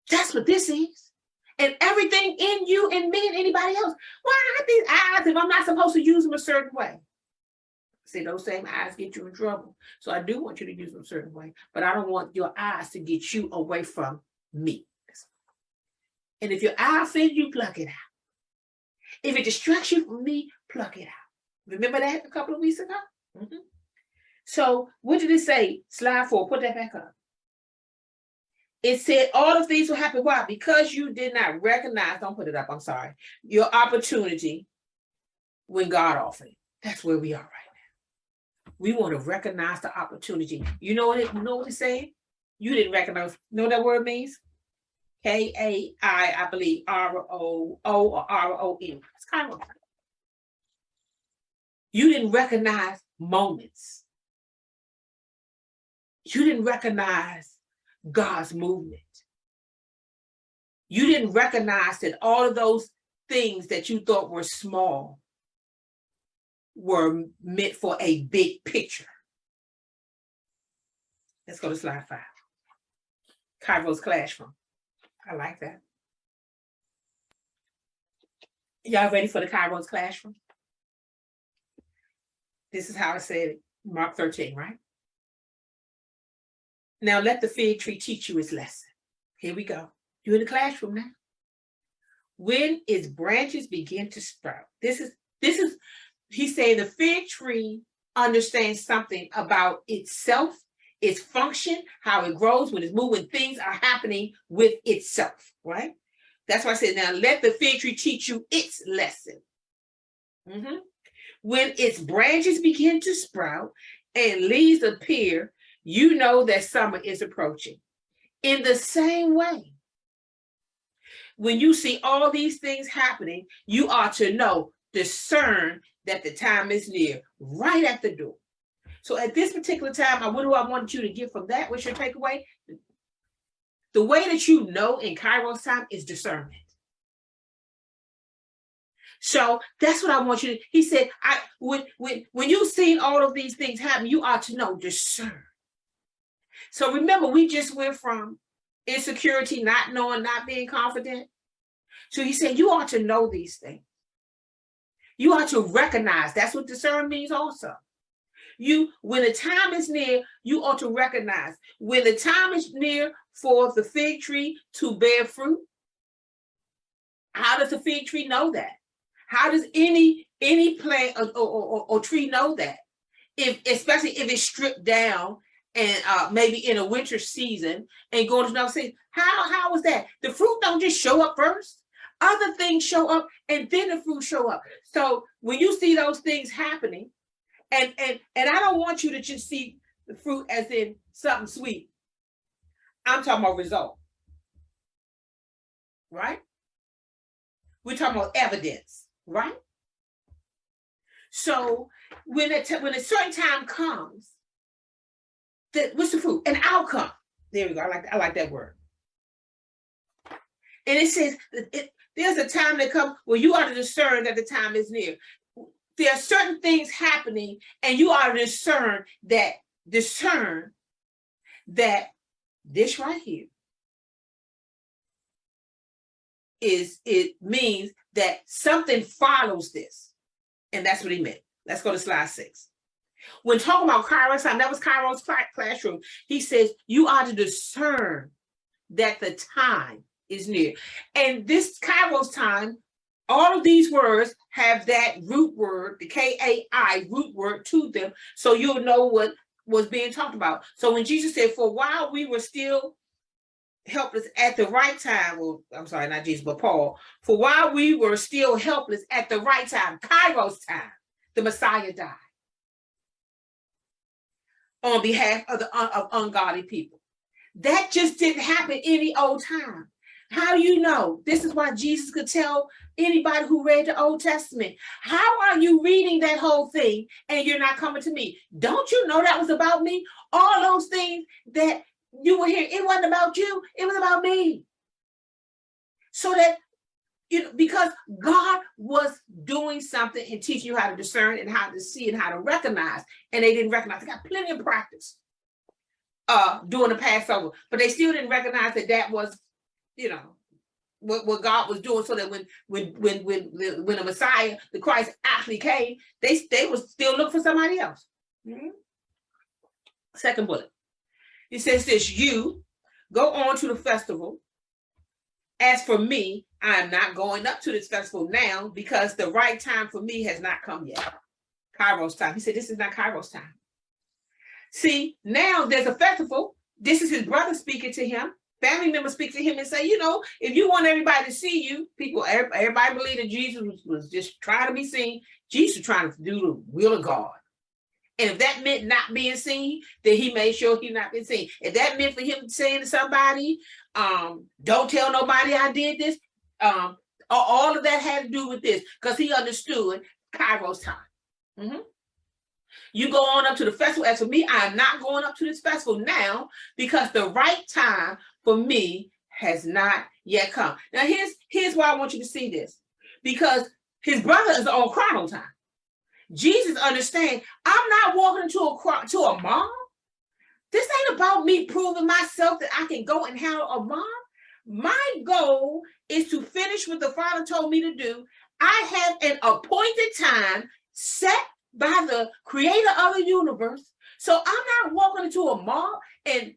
That's what this is. And everything in you and me and anybody else. Why are these eyes if I'm not supposed to use them a certain way? See, those same eyes get you in trouble. So I do want you to use them a certain way, but I don't want your eyes to get you away from me. And if your eye offends you, pluck it out. If it distracts you from me, pluck it out. Remember that a couple of weeks ago? Mm-hmm. So what did it say? Slide 4, put that back up. It said all of these will happen. Why? Because you did not recognize, don't put it up, I'm sorry, your opportunity when God offered it. That's where we are right now. We want to recognize the opportunity. You know what it's saying? You didn't recognize, you know what that word means? K-A-I, I believe, R-O-O or R-O-N. It's kind of, you didn't recognize moments. You didn't recognize God's movement. You didn't recognize that all of those things that you thought were small were meant for a big picture. Let's go to slide 5. Kairos classroom. I like that. Y'all ready for the Kairos classroom? This is how I said it, Mark 13, right? Now let the fig tree teach you its lesson. Here we go. You're in the classroom now. When its branches begin to sprout. This is, he's saying the fig tree understands something about itself, its function, how it grows, when it's moving, things are happening with itself, right? That's why I said, now let the fig tree teach you its lesson. Mm-hmm. When its branches begin to sprout and leaves appear, you know that summer is approaching. In the same way, when you see all these things happening, you are to know, discern that the time is near, right at the door. So at this particular time, what do I want you to get from that? What's your takeaway? The way that you know in Kairos time is discernment. So that's what I want you to, he said, when you've seen all of these things happen, you are to know, discern. So remember, we just went from insecurity, not knowing, not being confident. So he said, you ought to know these things. You ought to recognize. That's what discern means also. When the time is near, you ought to recognize. When the time is near for the fig tree to bear fruit, how does the fig tree know that? How does any plant or tree know that? Especially if it's stripped down and maybe in a winter season and going to another season. How is that? The fruit don't just show up first. Other things show up and then the fruit show up. So when you see those things happening, and I don't want you to just see the fruit as in something sweet. I'm talking about result. Right? We're talking about evidence, right? So when a certain time comes, what's the fruit? An outcome. There we go. I like that word. And it says there's a time that comes where you are to discern that the time is near. There are certain things happening, and you are to discern that this right here it means that something follows this. And that's what he meant. Let's go to slide 6. When talking about Kairos time, that was Kairos classroom. He says you are to discern that the time is near. And this Kairos time, all of these words have that root word, the K-A-I root word to them, so you'll know what was being talked about. So when Jesus said, for while we were still helpless at the right time, well, I'm sorry, not Jesus, but Paul, for while we were still helpless at the right time, Kairos time, the Messiah died on behalf of ungodly people. That just didn't happen any old time. How do you know? This is why Jesus could tell anybody who read the Old Testament, how are you reading that whole thing and you're not coming to me? Don't you know that was about me? All those things that you were hearing, it wasn't about you, it was about me. So that, because God was doing something and teaching you how to discern and how to see and how to recognize, and they didn't recognize. They got plenty of practice doing the Passover, but they still didn't recognize that was, what God was doing, so that when the Messiah, the Christ actually came, they was still looking for somebody else. Mm-hmm. Second bullet. He says this: you go on to the festival. As for me, I am not going up to this festival now, because the right time for me has not come yet. Kairos time. He said, this is not Kairos time. See, now there's a festival. This is his brother speaking to him. Family members speak to him and say, you know, if you want everybody to see you, everybody believe that Jesus was just trying to be seen. Jesus was trying to do the will of God. And if that meant not being seen, then he made sure he not been seen. If that meant for him saying to somebody, don't tell nobody I did this, all of that had to do with this, because he understood Kairos time. Mm-hmm. You go on up to the festival. As for me, I am not going up to this festival now, because the right time for me has not yet come. Now, here's why I want you to see this. Because his brother is on chrono time. Jesus understands, I'm not walking into a mall. This ain't about me proving myself that I can go and handle a mall. My goal is to finish what the Father told me to do. I have an appointed time set by the creator of the universe. So I'm not walking into a mall and,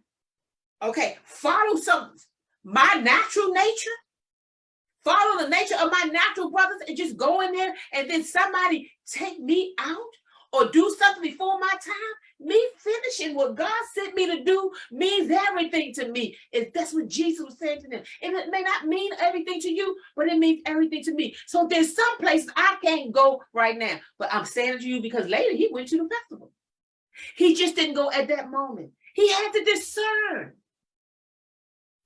follow my natural nature. Follow the nature of my natural brothers and just go in there and then somebody take me out or do something before my time. Me finishing what God sent me to do means everything to me. And that's what Jesus was saying to them. And it may not mean everything to you, but it means everything to me. So there's some places I can't go right now. But I'm saying it to you because later he went to the festival. He just didn't go at that moment. He had to discern.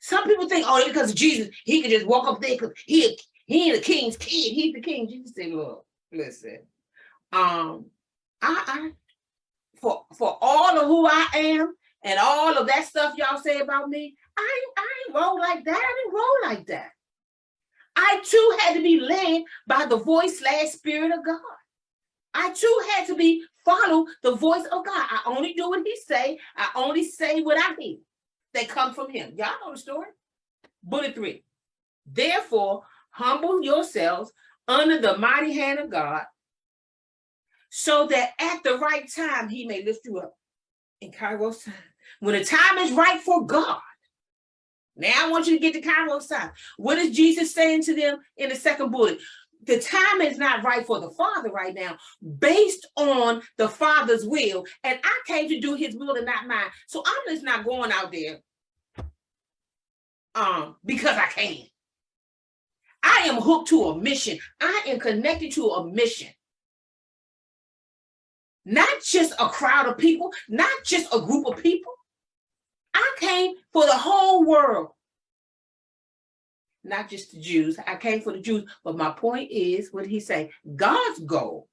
Some people think, oh, because of Jesus, he could just walk up there because he ain't the king's kid. He's the king. Jesus said, look, listen, for all of who I am and all of that stuff y'all say about me, I ain't roll like that. I didn't roll like that. I too had to be led by the voice / spirit of God. I too had to follow the voice of God. I only do what he say. I only say what I hear that come from him. Y'all know the story. Bullet 3. Therefore, humble yourselves under the mighty hand of God, so that at the right time he may lift you up in Kairos time. When the time is right for God. Now I want you to get to Kairos time. What is Jesus saying to them in the second bullet? The time is not right for the Father right now, based on the Father's will. And I came to do his will and not mine. So I'm just not going out there because I can. I am hooked to a mission. I am connected to a mission. Not just a crowd of people, not just a group of people. I came for the whole world. Not just the Jews. I came for the Jews. But my point is, what did he say? God's goal.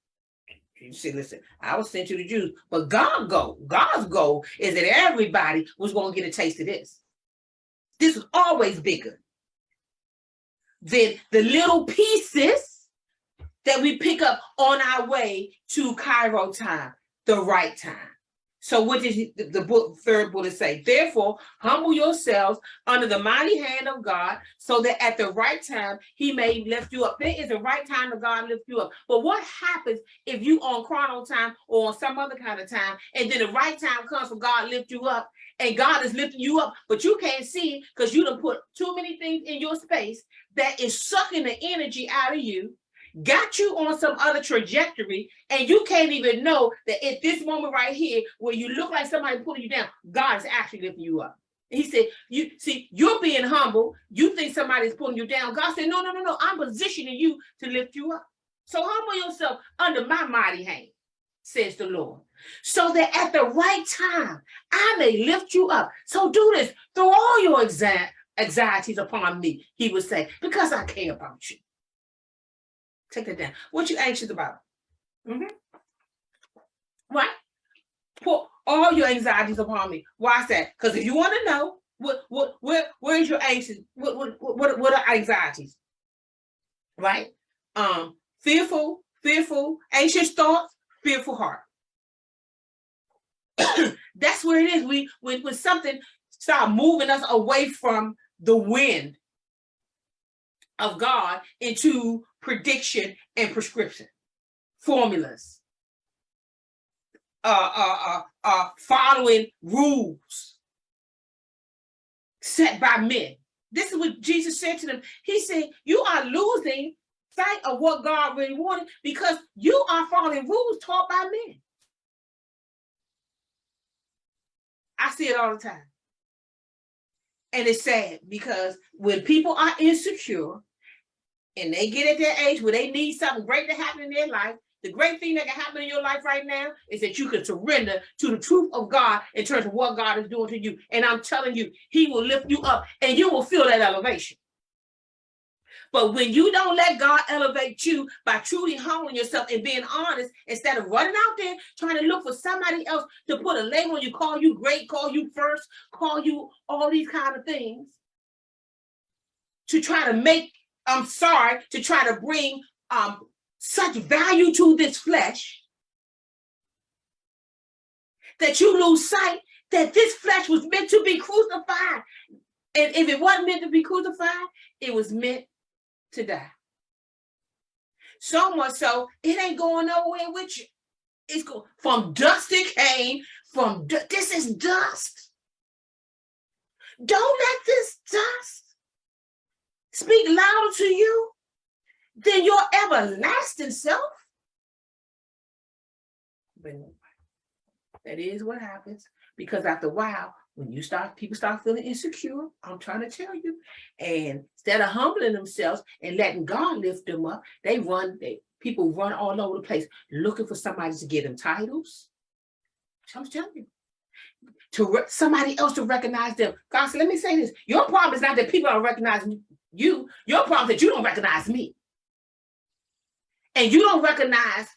You see, listen, I was sent to the Jews, but God's goal is that everybody was going to get a taste of this. This was always bigger than the little pieces that we pick up on our way to Cairo time, the right time. So what did the third bullet say? Therefore, humble yourselves under the mighty hand of God, so that at the right time he may lift you up. There is a right time that God lift you up. But what happens if you on chrono time or on some other kind of time, and then the right time comes for God lift you up, and God is lifting you up, but you can't see it because you done put too many things in your space that is sucking the energy out of you, got you on some other trajectory, and you can't even know that at this moment right here, where you look like somebody pulling you down, God is actually lifting you up. He said, you see, you're being humble. You think somebody's pulling you down. God said, no. I'm positioning you to lift you up. So humble yourself under my mighty hand, says the Lord, so that at the right time, I may lift you up. So do this. Throw all your anxieties upon me, he would say, because I care about you. Take that down. What you anxious about? Right? Put all your anxieties upon me. Why is that? Because if you want to know where's your anxious, what are anxieties? Right? Fearful, anxious thoughts, fearful heart. That's where it is. When something start moving us away from the wind, of God into prediction and prescription formulas, following rules set by men. This is what Jesus said to them. He said, you are losing sight of what God really wanted because you are following rules taught by men. I see it all the time. And it's sad because when people are insecure and they get at that age where they need something great to happen in their life, the great thing that can happen in your life right now is that you can surrender to the truth of God in terms of what God is doing to you. And I'm telling you, he will lift you up and you will feel that elevation. But when you don't let God elevate you by truly humbling yourself and being honest, instead of running out there trying to look for somebody else to put a label on you, call you great, call you first, call you all these kind of things, to try to make, to try to bring such value to this flesh that you lose sight that this flesh was meant to be crucified. And if it wasn't meant to be crucified, it was meant to die. So much so, it ain't going nowhere with you. It's going from dust it came, this is dust. Don't let this dust speak louder to you than your everlasting self. But that is what happens, because after a while, when people start feeling insecure, I'm trying to tell you, and instead of humbling themselves and letting God lift them up, people run all over the place looking for somebody to give them titles. I'm telling you, somebody else to recognize them. God said, let me say this. Your problem is not that people don't recognize you. Your problem is that you don't recognize me. And you don't recognize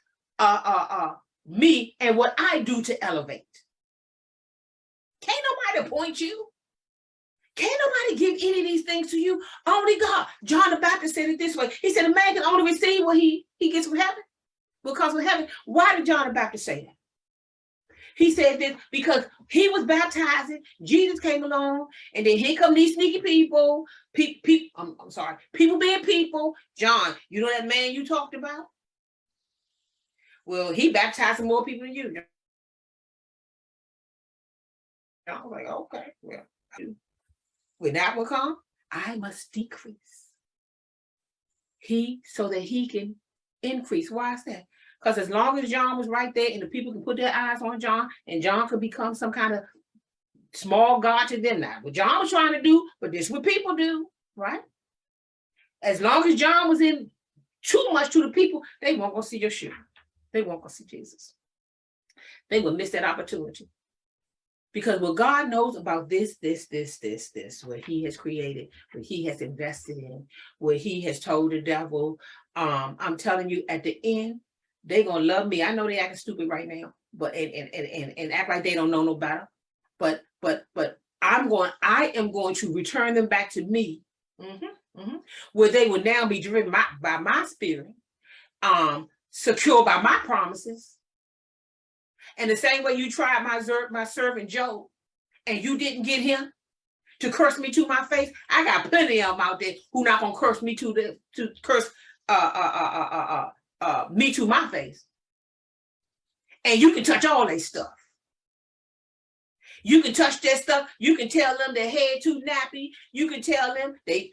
me and what I do to elevate. Can't nobody point you. Can't nobody give any of these things to you. Only God. John the Baptist said it this way. He said a man can only receive what he gets from heaven. Because of heaven. Why did John the Baptist say that? He said this because he was baptizing. Jesus came along, and then here come these sneaky people. People being people. John, you know that man you talked about? Well, he baptized more people than you. I was like, okay, well, when that will come, I must decrease. So that he can increase. Why is that? Because as long as John was right there and the people can put their eyes on John, and John could become some kind of small God to them now. What John was trying to do, but this is what people do, right? As long as John was in too much to the people, they won't go see your shoe. They won't go see Jesus. They will miss that opportunity. Because what God knows about this, what he has created, what he has invested in, what he has told the devil, I'm telling you, at the end, they're going to love me. I know they're acting stupid right now, but and act like they don't know no better. But I am going to return them back to me, where they will now be driven by my spirit, secure by my promises. And the same way you tried my servant Job, and you didn't get him to curse me to my face, I got plenty of them out there who not gonna curse me to curse me to my face. And you can touch all that stuff. You can touch that stuff. You can tell them their head too nappy. You can tell them they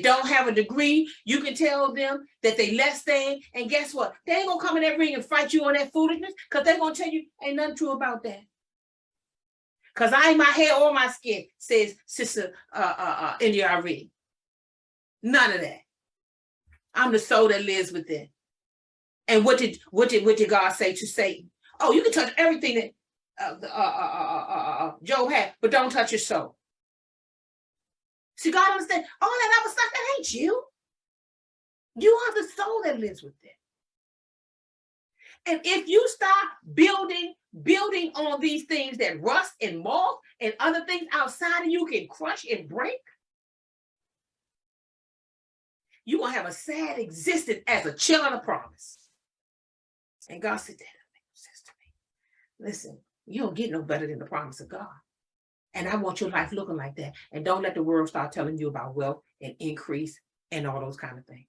don't have a degree. You can tell them that they less than. And guess what? They ain't gonna come in that ring and fight you on that foolishness, because they're gonna tell you ain't nothing true about that. Because I ain't my hair or my skin, says Sister India. None of that. I'm the soul that lives within. And what did God say to Satan? Oh, you can touch everything that Job had, but don't touch your soul. See, God understands all that other stuff, that ain't you. You are the soul that lives within. And if you start building on these things that rust and moth and other things outside of you can crush and break, you're going to have a sad existence as a child of promise. And God said, that makes sense to me. Listen, you don't get no better than the promise of God. And I want your life looking like that. And don't let the world start telling you about wealth and increase and all those kind of things.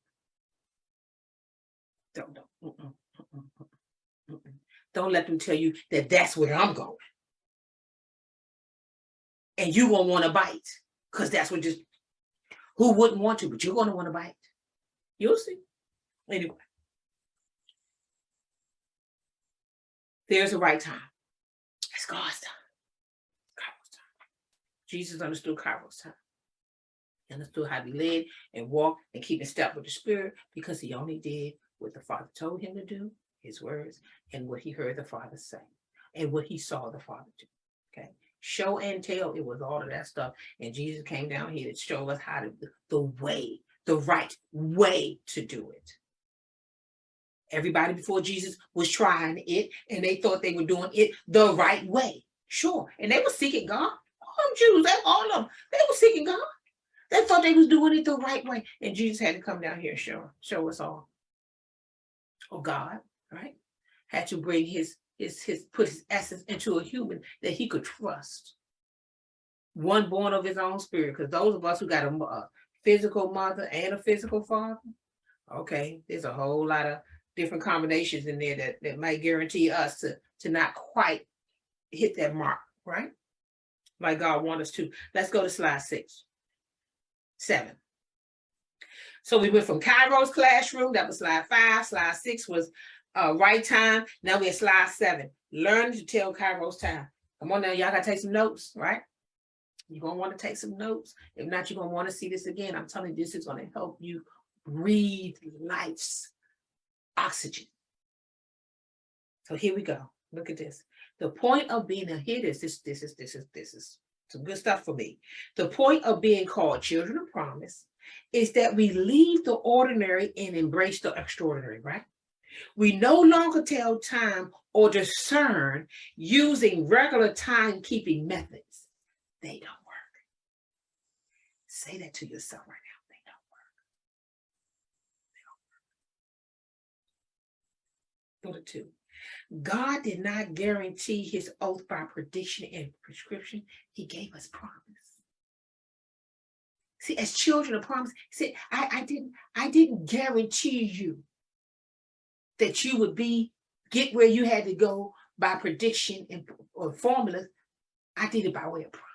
Don't let them tell you that that's where I'm going. And you won't want to bite because that's what just, who wouldn't want to, but you're going to want to bite. You'll see. Anyway, there's a right time. It's God's time. Kairos time. Jesus understood Kairos time. He understood how to be led and walk and keep in step with the Spirit because he only did what the Father told him to do, his words, and what he heard the Father say, and what he saw the Father do. Okay. Show and tell, it was all of that stuff. And Jesus came down here to show us how to, the right way to do it. Everybody before Jesus was trying it, and they thought they were doing it the right way. Sure. And they were seeking God. All them Jews, all of them, they were seeking God. They thought they was doing it the right way. And Jesus had to come down here and show us all. Oh, God, right? Had to bring put his essence into a human that he could trust. One born of his own spirit. Because those of us who got a physical mother and a physical father, okay, there's a whole lot of different combinations in there that might guarantee us to not quite hit that mark, right? Like God wants us to. Let's go to slide 7. So we went from Kairos classroom, that was slide 5. Slide 6 was right time. Now we're at slide 7. Learn to tell Kairos time. Come on now, y'all gotta take some notes, right? You're gonna want to take some notes. If not, you're gonna want to see this again. I'm telling you, this is gonna help you breathe life's oxygen. So here we go. Look at this. The point of being this is some good stuff for me. The point of being called children of promise is that we leave the ordinary and embrace the extraordinary, right? We no longer tell time or discern using regular timekeeping methods. They don't work. Say that to yourself right now. They don't work. They don't work. Go to 2. God did not guarantee his oath by prediction and prescription. He gave us promise. See, as children of promise, he said, I didn't guarantee you that you would get where you had to go by prediction or formulas. I did it by way of promise.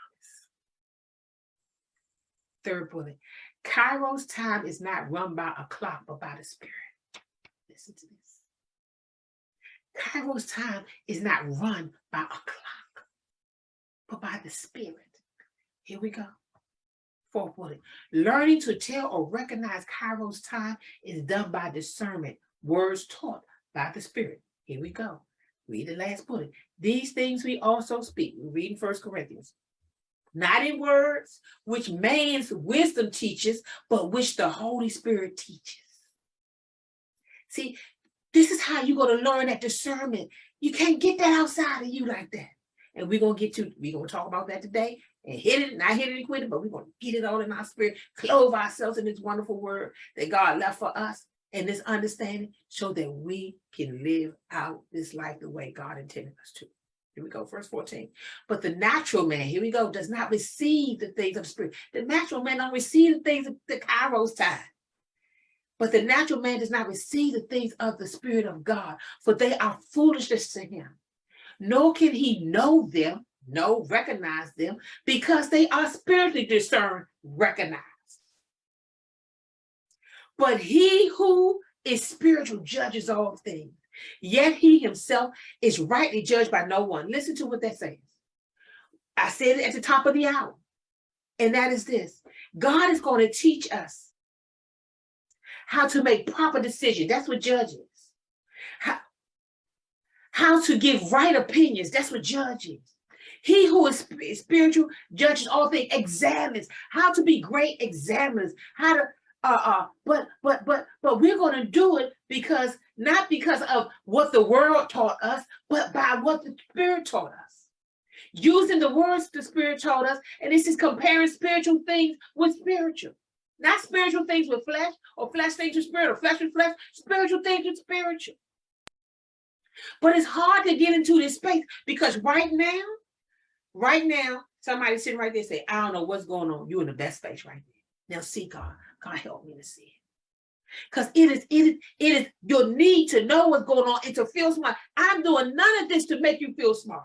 3rd bullet. Kairos time is not run by a clock, but by the Spirit. Listen to this. Kairos time is not run by a clock, but by the Spirit. Here we go. 4th bullet. Learning to tell or recognize Kairos time is done by discernment, words taught by the Spirit. Here we go. Read the last bullet. These things we also speak. We're reading 1 Corinthians. Not in words which man's wisdom teaches, but which the Holy Spirit teaches. See, this is how you're going to learn that discernment. You can't get that outside of you like that. And we're going to talk about that today and not hit it and quit it, but we're going to get it all in our spirit, clothe ourselves in this wonderful word that God left for us and this understanding so that we can live out this life the way God intended us to. Here we go, verse 14. But the natural man, here we go, does not receive the things of the Spirit. The natural man don't receive the things of the Kairos time. But the natural man does not receive the things of the Spirit of God, for they are foolishness to him. Nor can he recognize them, because they are spiritually discerned, recognized. But he who is spiritual judges all things, yet he himself is rightly judged by no one. Listen to what that says. I said it at the top of the hour, and that is this. God is going to teach us how to make proper decisions. That's what judge is. How to give right opinions. That's what judge is. He who is spiritual judges all things, examines how to be great examiners, how to but we're going to do it not because of what the world taught us, but by what the Spirit taught us. Using the words the Spirit taught us, and this is comparing spiritual things with spiritual. Not spiritual things with flesh, or flesh things with spirit, or flesh with flesh, spiritual things with spiritual. But it's hard to get into this space because right now, somebody sitting right there say, I don't know what's going on. You're in the best space right now. Now see God. God help me to see it. Because it is your need to know what's going on and to feel smart. I'm doing none of this to make you feel smart.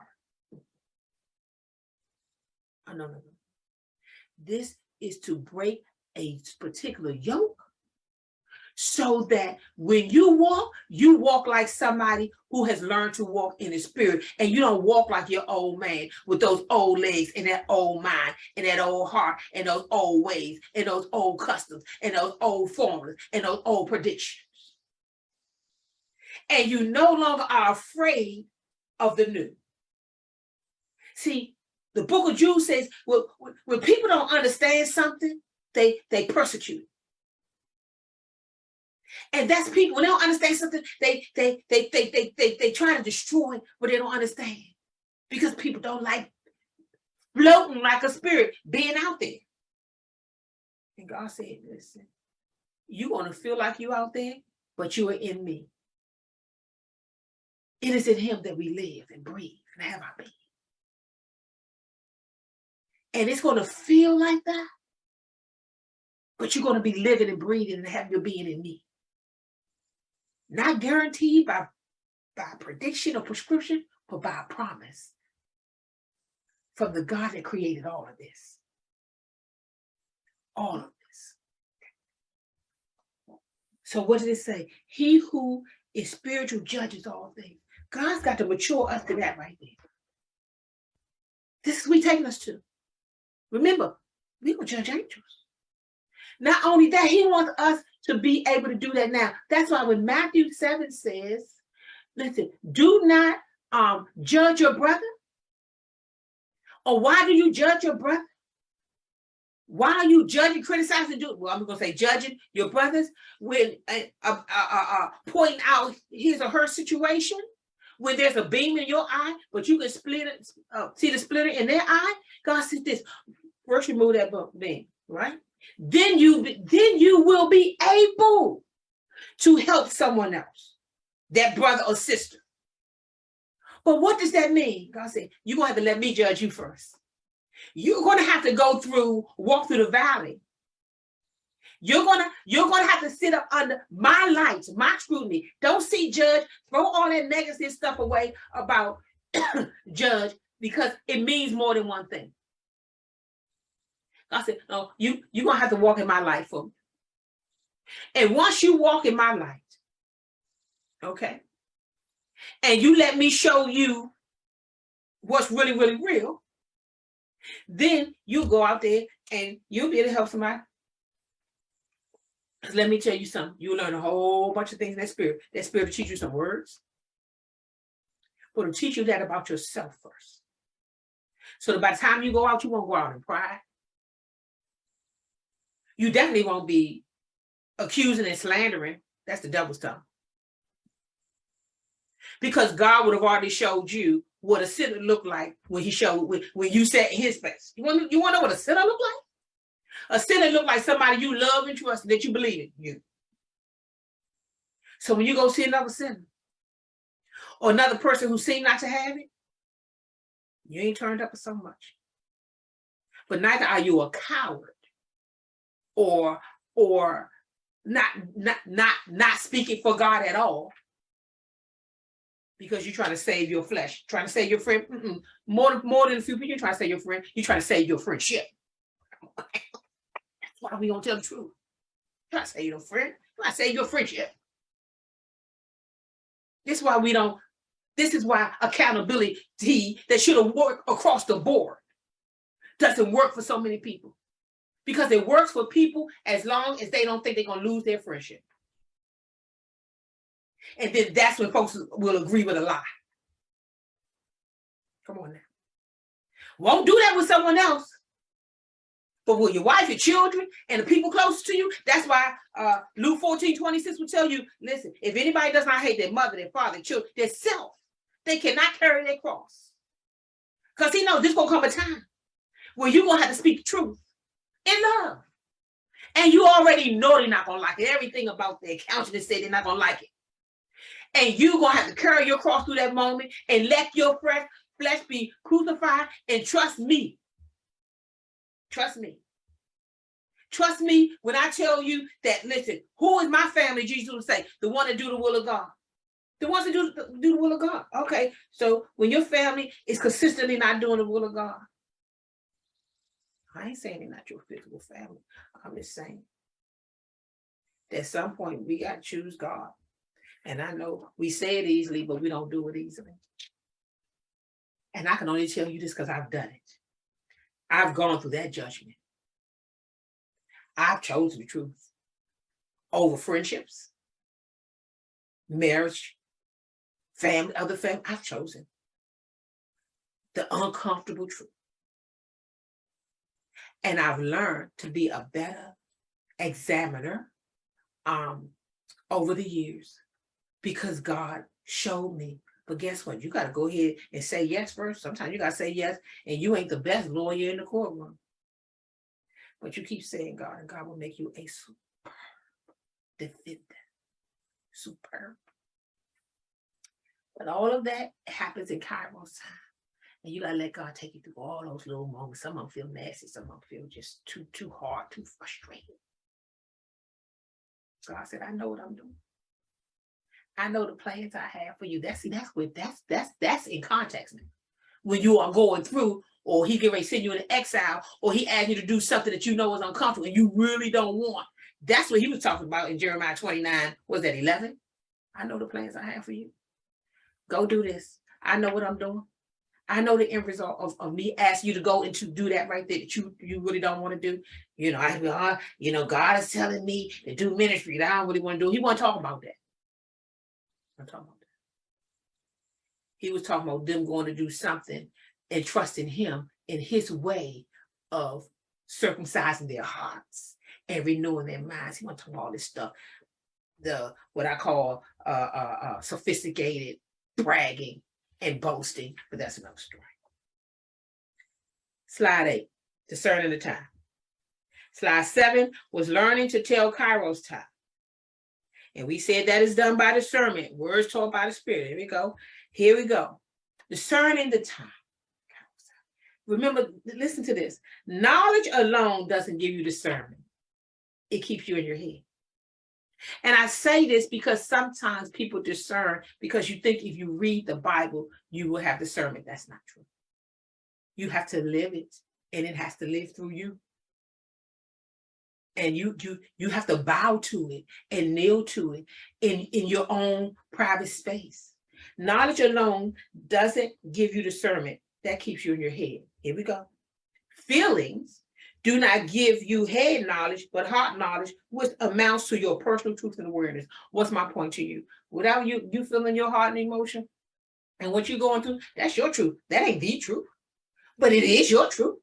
Oh, no. This is to break a particular yoke so that when you walk like somebody who has learned to walk in the spirit, and you don't walk like your old man with those old legs and that old mind and that old heart and those old ways and those old customs and those old formulas and those old predictions. And you no longer are afraid of the new. See, the book of Jude says, when people don't understand something, they persecute. And that's people, when they don't understand something, they try to destroy what they don't understand. Because people don't like floating like a spirit, being out there. And God said, listen, you're going to feel like you out there, but you are in me. It is in him that we live and breathe and have our being. And it's going to feel like that, but you're going to be living and breathing and have your being in me. Not guaranteed by prediction or prescription, but by a promise from the God that created all of this. All of this. So what did it say? He who is spiritual judges all things. God's got to mature us to that right there. This is what he's taking us to. Remember, we're going to judge angels. Not only that, he wants us to be able to do that now. That's why when Matthew 7 says, listen, do not judge your brother. Or why do you judge your brother? Why are you judging, criticizing? Well, I'm going to say judging your brothers when pointing out his or her situation. When there's a beam in your eye, but you can split it, see the splitter in their eye. God says this. First, remove that beam, right? Then you will be able to help someone else, that brother or sister. But what does that mean? God said, you're going to have to let me judge you first. You're going to have to walk through the valley. You're gonna have to sit up under my lights, my scrutiny. Don't see judge, throw all that negative stuff away about judge, because it means more than one thing. I said, no, you're gonna have to walk in my light for me. And once you walk in my light, okay, and you let me show you what's really, really real, then you go out there and you'll be able to help somebody. Let me tell you something. You'll learn a whole bunch of things in that spirit. That spirit will teach you some words. But it'll teach you that about yourself first. So that by the time you go out, you won't go out in pride. You definitely won't be accusing and slandering. That's the devil's tongue. Because God would have already showed you what a sinner looked like when you sat in his face. You want to know what a sinner looked like? A sinner look like somebody you love and trust, that you believe in you. So when you go see another sinner or another person who seemed not to have it, you ain't turned up for so much. But neither are you a coward or not speaking for God at all, because you're trying to save your flesh, trying to save your friend. More than a few people, you're trying to save your friend. You're trying to save your friendship. Why we don't tell the truth? You not say your friend. You not say your friendship. This is why accountability that should have worked across the board doesn't work for so many people. Because it works for people as long as they don't think they're going to lose their friendship. And then that's when folks will agree with a lie. Come on now. Won't do that with someone else. But with your wife, your children, and the people close to you, that's why Luke 14:26 will tell you, listen, if anybody does not hate their mother, their father, their children, their self, they cannot carry their cross. Because he knows this going to come a time where you're going to have to speak the truth in love. And you already know they're not going to like it. Everything about their countenance say they're not going to like it. And you're going to have to carry your cross through that moment and let your flesh be crucified, and trust me. Trust me. Trust me when I tell you that, listen, who is my family? Jesus would say, the one that do the will of God. The ones that do the will of God. Okay, so when your family is consistently not doing the will of God, I ain't saying they're not your physical family. I'm just saying at some point we got to choose God. And I know we say it easily, but we don't do it easily. And I can only tell you this because I've done it. I've gone through that judgment. I've chosen the truth over friendships, marriage, family, other family. I've chosen the uncomfortable truth. And I've learned to be a better examiner over the years because God showed me. But guess what? You got to go ahead and say yes first. Sometimes you got to say yes, and you ain't the best lawyer in the courtroom. But you keep saying God, and God will make you a superb defendant. Superb. But all of that happens in Kairos time. And you got to let God take you through all those little moments. Some of them feel nasty. Some of them feel just too hard, too frustrating. God said, I know what I'm doing. I know the plans I have for you. That's in context now. When you are going through, or he get ready to send you into exile, or he asks you to do something that you know is uncomfortable and you really don't want. That's what he was talking about in Jeremiah 29. Was that 11? I know the plans I have for you. Go do this. I know what I'm doing. I know the end result of me asking you to go and to do that right there that you really don't want to do. God is telling me to do ministry that I don't really want to do. He wasn't talking about that. I'm talking about that. He was talking about them going to do something and trusting him in his way of circumcising their hearts and renewing their minds. He wasn't talking about all this stuff, what I call sophisticated bragging and boasting, but that's another story. Slide 8, discerning the time. Slide 7 was learning to tell Kairos time. And we said that is done by discernment, words taught by the Spirit. Here we go. Discerning the time. Remember, listen to this. Knowledge alone doesn't give you discernment. It keeps you in your head. And I say this because sometimes people discern because you think if you read the Bible, you will have discernment. That's not true. You have to live it, and it has to live through you. And you have to bow to it and kneel to it in your own private space. Knowledge alone doesn't give you discernment. That keeps you in your head. Here we go. Feelings do not give you head knowledge, but heart knowledge, which amounts to your personal truth and awareness. What's my point to you? Without you feeling your heart and emotion and what you're going through, that's your truth. That ain't the truth, but it is your truth.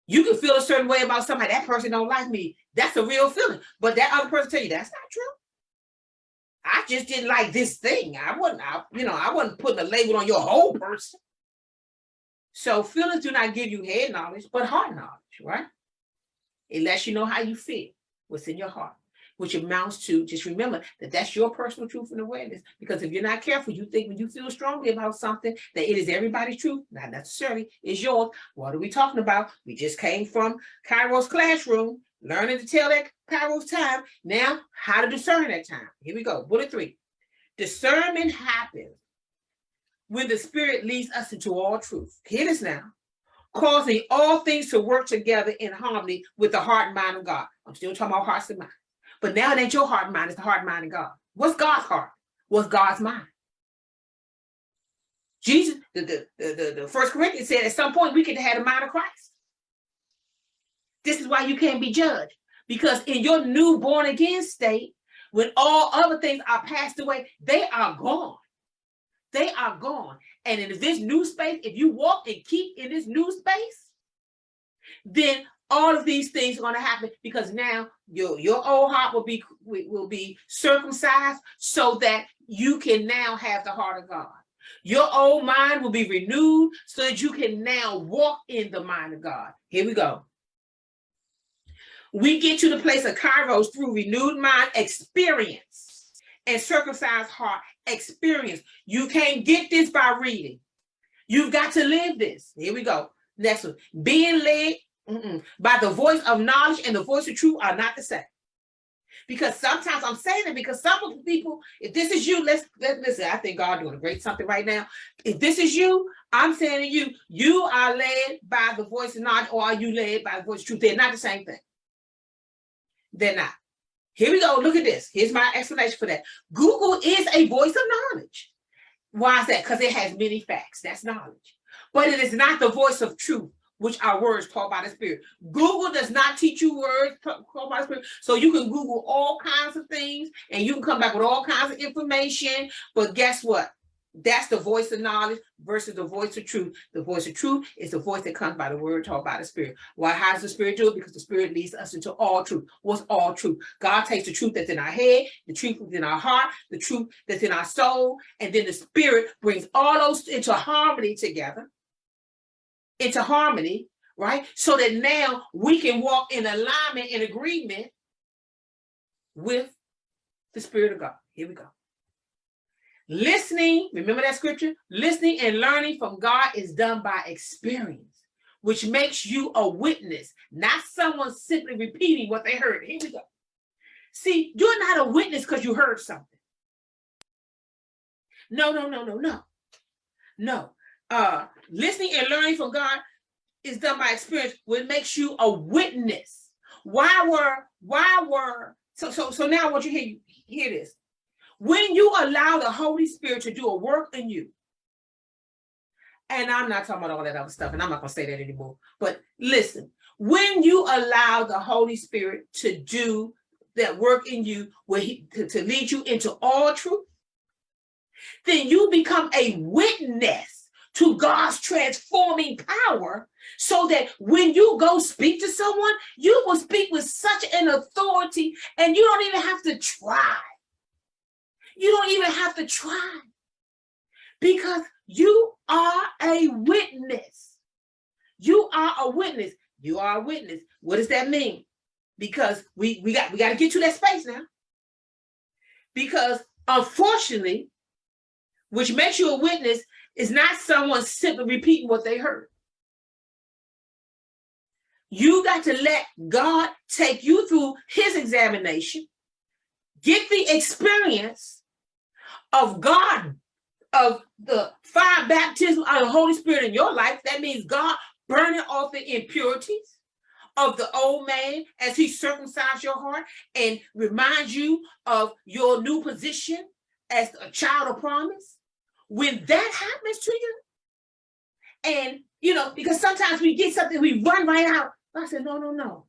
You can feel a certain way about somebody. That person don't like me. That's a real feeling. But that other person tell you that's not true. I just didn't like this thing. I wasn't putting a label on your whole person. So feelings do not give you head knowledge, but heart knowledge, right? It lets you know how you feel, what's in your heart, which amounts to, just remember that that's your personal truth and awareness. Because if you're not careful, you think when you feel strongly about something that it is everybody's truth, not necessarily, it's yours. What are we talking about? We just came from Kairos classroom, learning to tell that Kairos time. Now, how to discern that time. Here we go. Bullet 3. Discernment happens when the Spirit leads us into all truth. Hear this now. Causing all things to work together in harmony with the heart and mind of God. I'm still talking about hearts and minds. But now it ain't your heart and mind, it's the heart and mind of God. What's God's heart? What's God's mind? Jesus, the First Corinthians said at some point we could have the mind of Christ. This is why you can't be judged. Because in your new born again state, when all other things are passed away, they are gone. They are gone. And in this new space, if you walk and keep in this new space, then all of these things are going to happen because now your old heart will be circumcised so that you can now have the heart of God. Your old mind will be renewed so that you can now walk in the mind of God. Here we go. We get to the place of Kairos through renewed mind experience and circumcised heart experience. You can't get this by reading. You've got to live this. Here we go. Next one. Being led By the voice of knowledge and the voice of truth are not the same. Because sometimes I'm saying it because some of the people, if this is you, let's listen. I think God doing a great something right now. If this is you, I'm saying to you, you are led by the voice of knowledge, or are you led by the voice of truth? They're not the same thing. They're not. Here we go. Look at this. Here's my explanation for that. Google is a voice of knowledge. Why is that? Because it has many facts. That's knowledge. But it is not the voice of truth, which are words taught by the Spirit. Google does not teach you words taught by the Spirit. So you can Google all kinds of things and you can come back with all kinds of information. But guess what? That's the voice of knowledge versus the voice of truth. The voice of truth is the voice that comes by the word taught by the Spirit. Why? How does the Spirit do it? Because the Spirit leads us into all truth. What's all truth? God takes the truth that's in our head, the truth that's in our heart, the truth that's in our soul, and then the Spirit brings all those into harmony together. Into harmony, right? So that now we can walk in alignment, in agreement with the Spirit of God. Here we go. Listening, remember that scripture? Listening and learning from God is done by experience, which makes you a witness, not someone simply repeating what they heard. Here we go. See, you're not a witness because you heard something. No. Listening and learning from God is done by experience, which makes you a witness. So now I want you to hear this. When you allow the Holy Spirit to do a work in you, and I'm not talking about all that other stuff, and I'm not going to say that anymore, but listen, when you allow the Holy Spirit to do that work in you, to lead you into all truth, then you become a witness to God's transforming power, so that when you go speak to someone, you will speak with such an authority, and you don't even have to try. You don't even have to try, because you are a witness. You are a witness. You are a witness. What does that mean? Because we got to get to that space now. Because unfortunately, which makes you a witness is not someone simply repeating what they heard. You got to let God take you through his examination, get the experience of God, of the fire baptism of the Holy Spirit in your life. That means God burning off the impurities of the old man as he circumcised your heart and reminds you of your new position as a child of promise. When that happens to you, and because sometimes we get something, we run right out. I said, no.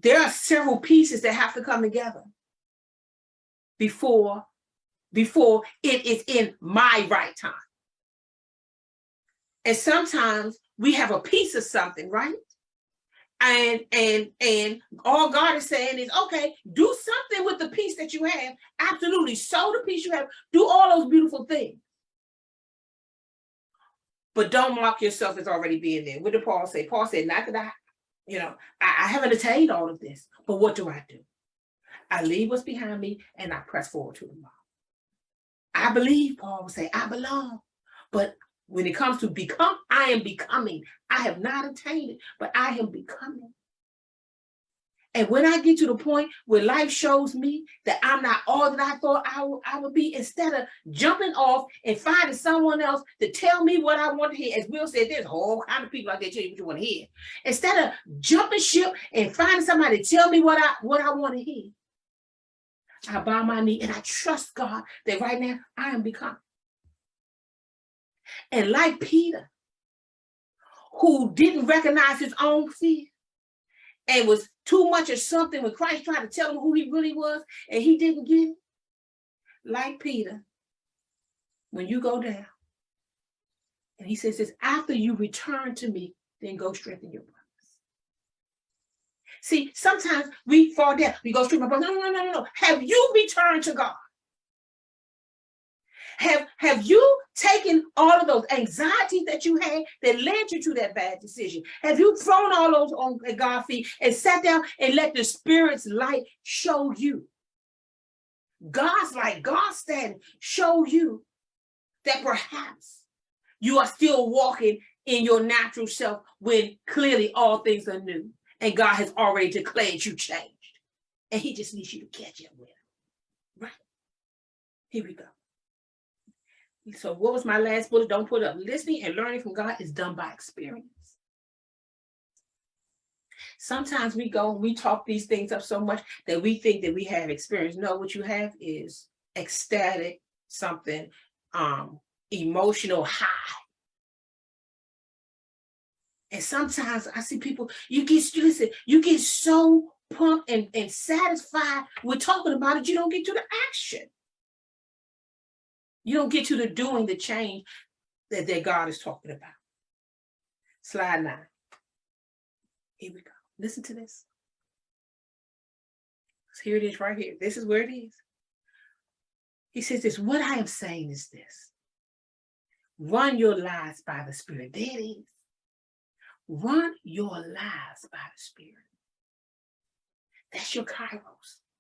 There are several pieces that have to come together before it is in my right time. And sometimes we have a piece of something, right? And all God is saying is, okay, do something with the piece that you have. Absolutely. Sow the piece you have. Do all those beautiful things. But don't mark yourself as already being there. What did Paul say? Paul said, not that I haven't attained all of this, but what do? I leave what's behind me and I press forward to the mark. I believe, Paul would say, I belong. But when it comes to become, I am becoming. I have not attained it, but I am becoming. And when I get to the point where life shows me that I'm not all that I thought I would be, instead of jumping off and finding someone else to tell me what I want to hear, as Will said, there's a whole kind of people out there tell you what you want to hear. Instead of jumping ship and finding somebody to tell me what I want to hear, I bow my knee and I trust God that right now I am becoming. And like Peter, who didn't recognize his own fear and was too much of something when Christ tried to tell him who he really was and he didn't get it. Like Peter, when you go down, and he says this, after you return to me, then go strengthen your brothers. See, sometimes we fall down. We go straight, my brother. No. Have you returned to God? Have you taken all of those anxieties that you had that led you to that bad decision? Have you thrown all those on God's feet and sat down and let the Spirit's light show you? God's light, God's standing, show you that perhaps you are still walking in your natural self when clearly all things are new and God has already declared you changed. And he just needs you to catch up with him. Right. Here we go. So what was my last bullet? Don't put up. Listening and learning from God is done by experience. Sometimes we go and we talk these things up so much that we think that we have experience. No, what you have is ecstatic, something, emotional high. And sometimes I see people, you get so pumped and satisfied with talking about it, you don't get to the action. You don't get to the doing, the change that God is talking about. Slide 9. Here we go. Listen to this. Here it is right here. This is where it is. He says this, what I am saying is this. Run your lives by the Spirit. There it is. Run your lives by the Spirit. That's your kairos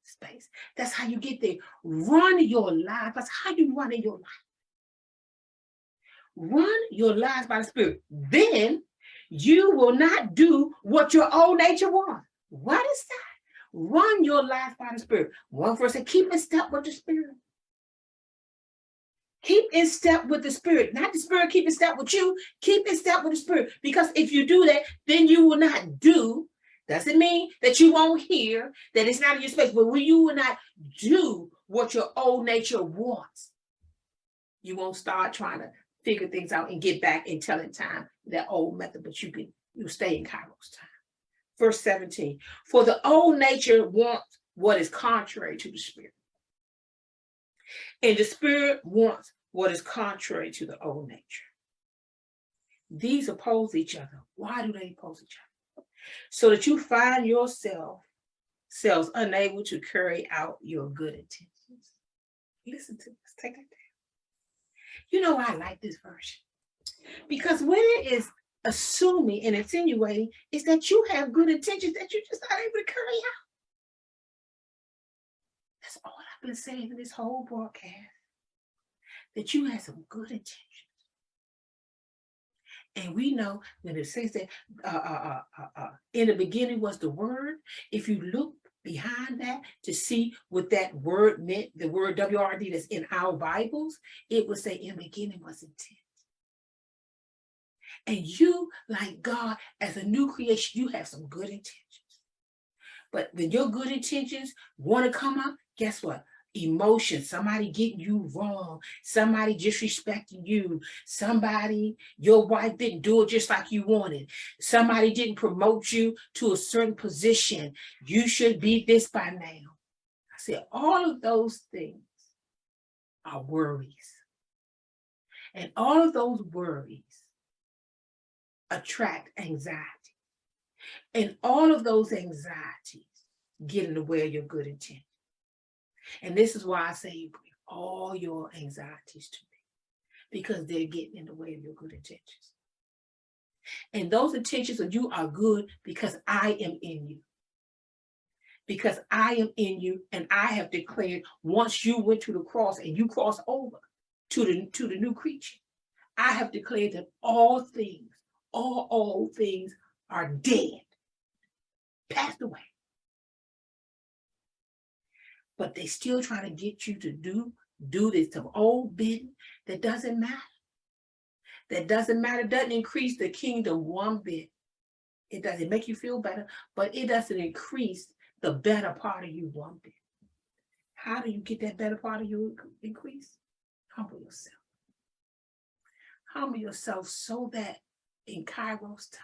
space. That's how you get there. Run your life. That's how you run in your life. Run your lives by the Spirit. Then you will not do what your old nature wants. What is that? Run your life by the Spirit. One verse said, keep in step with the Spirit. Keep in step with the Spirit. Not the Spirit keep in step with you. Keep in step with the Spirit. Because if you do that, then you will not do. Doesn't mean that you won't hear, that it's not in your space. But when you will not do what your old nature wants, you won't start trying to figure things out and get back and telling time that old method, but you stay in Kairos time. Verse 17, for the old nature wants what is contrary to the Spirit. And the Spirit wants what is contrary to the old nature. These oppose each other. Why do they oppose each other? So that you find yourselves unable to carry out your good intentions. Listen to this. Take that down. You know why I like this version? Because what it is assuming and insinuating is that you have good intentions that you're just not able to carry out. That's all I've been saying in this whole broadcast. That you have some good intentions. And we know when it says that in the beginning was the word, if you look behind that to see what that word meant, the word W-R-D that's in our Bibles, it would say in the beginning was intent. And you, like God, as a new creation, you have some good intentions. But when your good intentions want to come up, guess what? Emotion, somebody getting you wrong, somebody disrespecting you, somebody, your wife didn't do it just like you wanted, somebody didn't promote you to a certain position, you should be this by now. I said, all of those things are worries. And all of those worries attract anxiety. And all of those anxieties get in the way of your good intent. And this is why I say you bring all your anxieties to me, because they're getting in the way of your good intentions. And those intentions of you are good because I am in you. Because I am in you, and I have declared once you went to the cross and you crossed over to the new creature, I have declared that all old things are dead, passed away. But they still trying to get you to do this some old bit that doesn't matter. That doesn't matter, doesn't increase the kingdom one bit. It doesn't make you feel better, but it doesn't increase the better part of you one bit. How do you get that better part of you increase? Humble yourself. Humble yourself so that in Kairos time,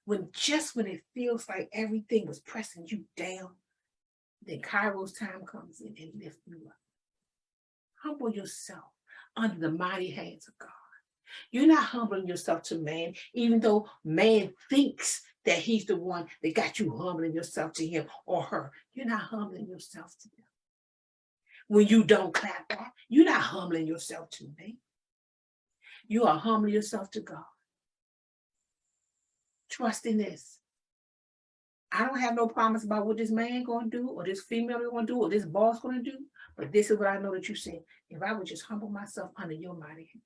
when it feels like everything was pressing you down, then Kairos time comes in and lifts you up. Humble yourself under the mighty hands of God. You're not humbling yourself to man, even though man thinks that he's the one that got you humbling yourself to him or her. You're not humbling yourself to them. When you don't clap back, you're not humbling yourself to me. You are humbling yourself to God. Trust in this. I don't have no promise about what this man going to do or this female going to do or this boss going to do, but this is what I know that you said. If I would just humble myself under your mighty hand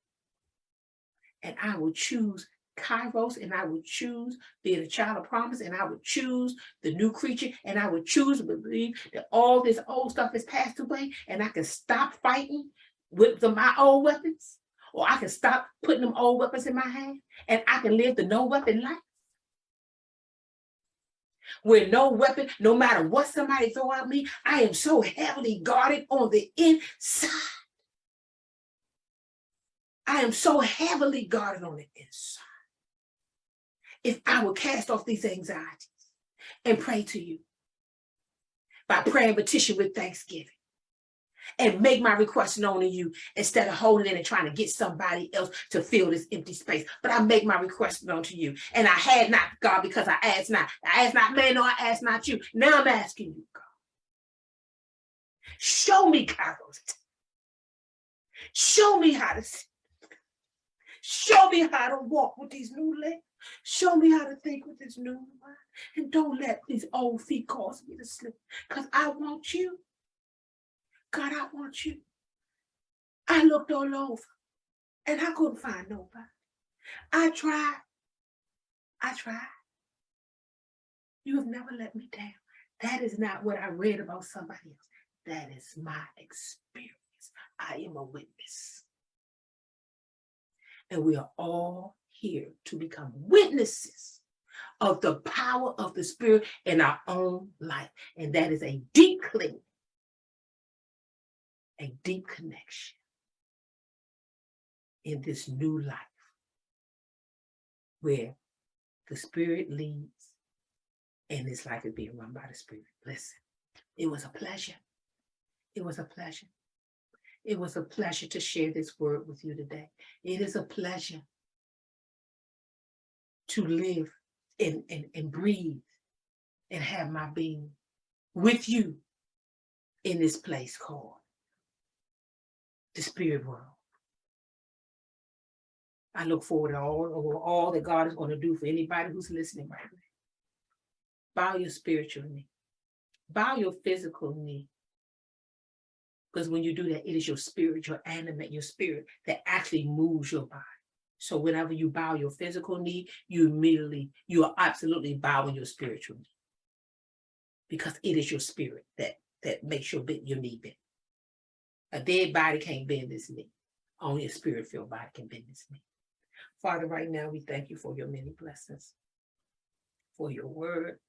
And I will choose Kairos, and I would choose being a child of promise, and I would choose the new creature, and I would choose to believe that all this old stuff has passed away, and I can stop fighting with my old weapons, or I can stop putting them old weapons in my hand, and I can live the no weapon life. Where no weapon, no matter what somebody throw at me, I am so heavily guarded on the inside. I am so heavily guarded on the inside. If I would cast off these anxieties and pray to you by prayer and petition with thanksgiving and make my request known to you instead of holding it and trying to get somebody else to fill this empty space. But I make my request known to you. And I had not, God, because I asked not. I asked not man, nor I asked not you. Now I'm asking you, God. Show me, Kairos. Show me how to see. Show me how to walk with these new legs. Show me how to think with this new mind. And don't let these old feet cause me to slip. Because I want you. God, I want you. I looked all over and I couldn't find nobody. I tried. You have never let me down. That is not what I read about somebody else. That is my experience. I am a witness. And we are all here to become witnesses of the power of the Spirit in our own life. And that is a deep cling, a deep connection in this new life where the Spirit leads and this life is being run by the Spirit. Listen, it was a pleasure. It was a pleasure. It was a pleasure to share this word with you today. It is a pleasure to live and breathe and have my being with you in this place called the spirit world. I look forward to all that God is going to do for anybody who's listening right now. Bow your spiritual knee. Bow your physical knee. Because when you do that, it is your spirit, your animate, your spirit that actually moves your body. So whenever you bow your physical knee, you are absolutely bowing your spiritual knee. Because it is your spirit that makes your knee bend. A dead body can't bend this knee. Only a spirit-filled body can bend this knee. Father, right now, we thank you for your many blessings, for your word,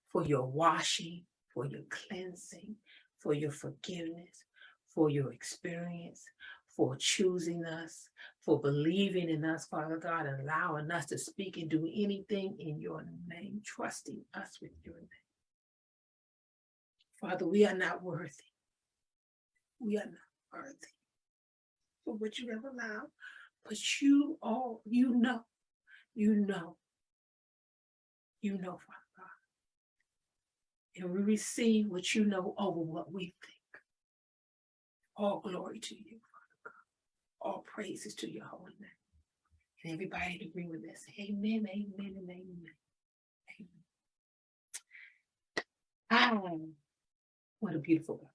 for your washing, for your cleansing, for your forgiveness, for your experience, for choosing us, for believing in us, Father God, and allowing us to speak and do anything in your name, trusting us with your name. Father, we are not worthy. We are not worthy for what you have allowed, but you know, Father God. And we receive what you know over what we think. All glory to you, Father God. All praises to your holy name. And everybody in agreement with this. Amen, amen, and amen. Amen. Ah, what a beautiful God.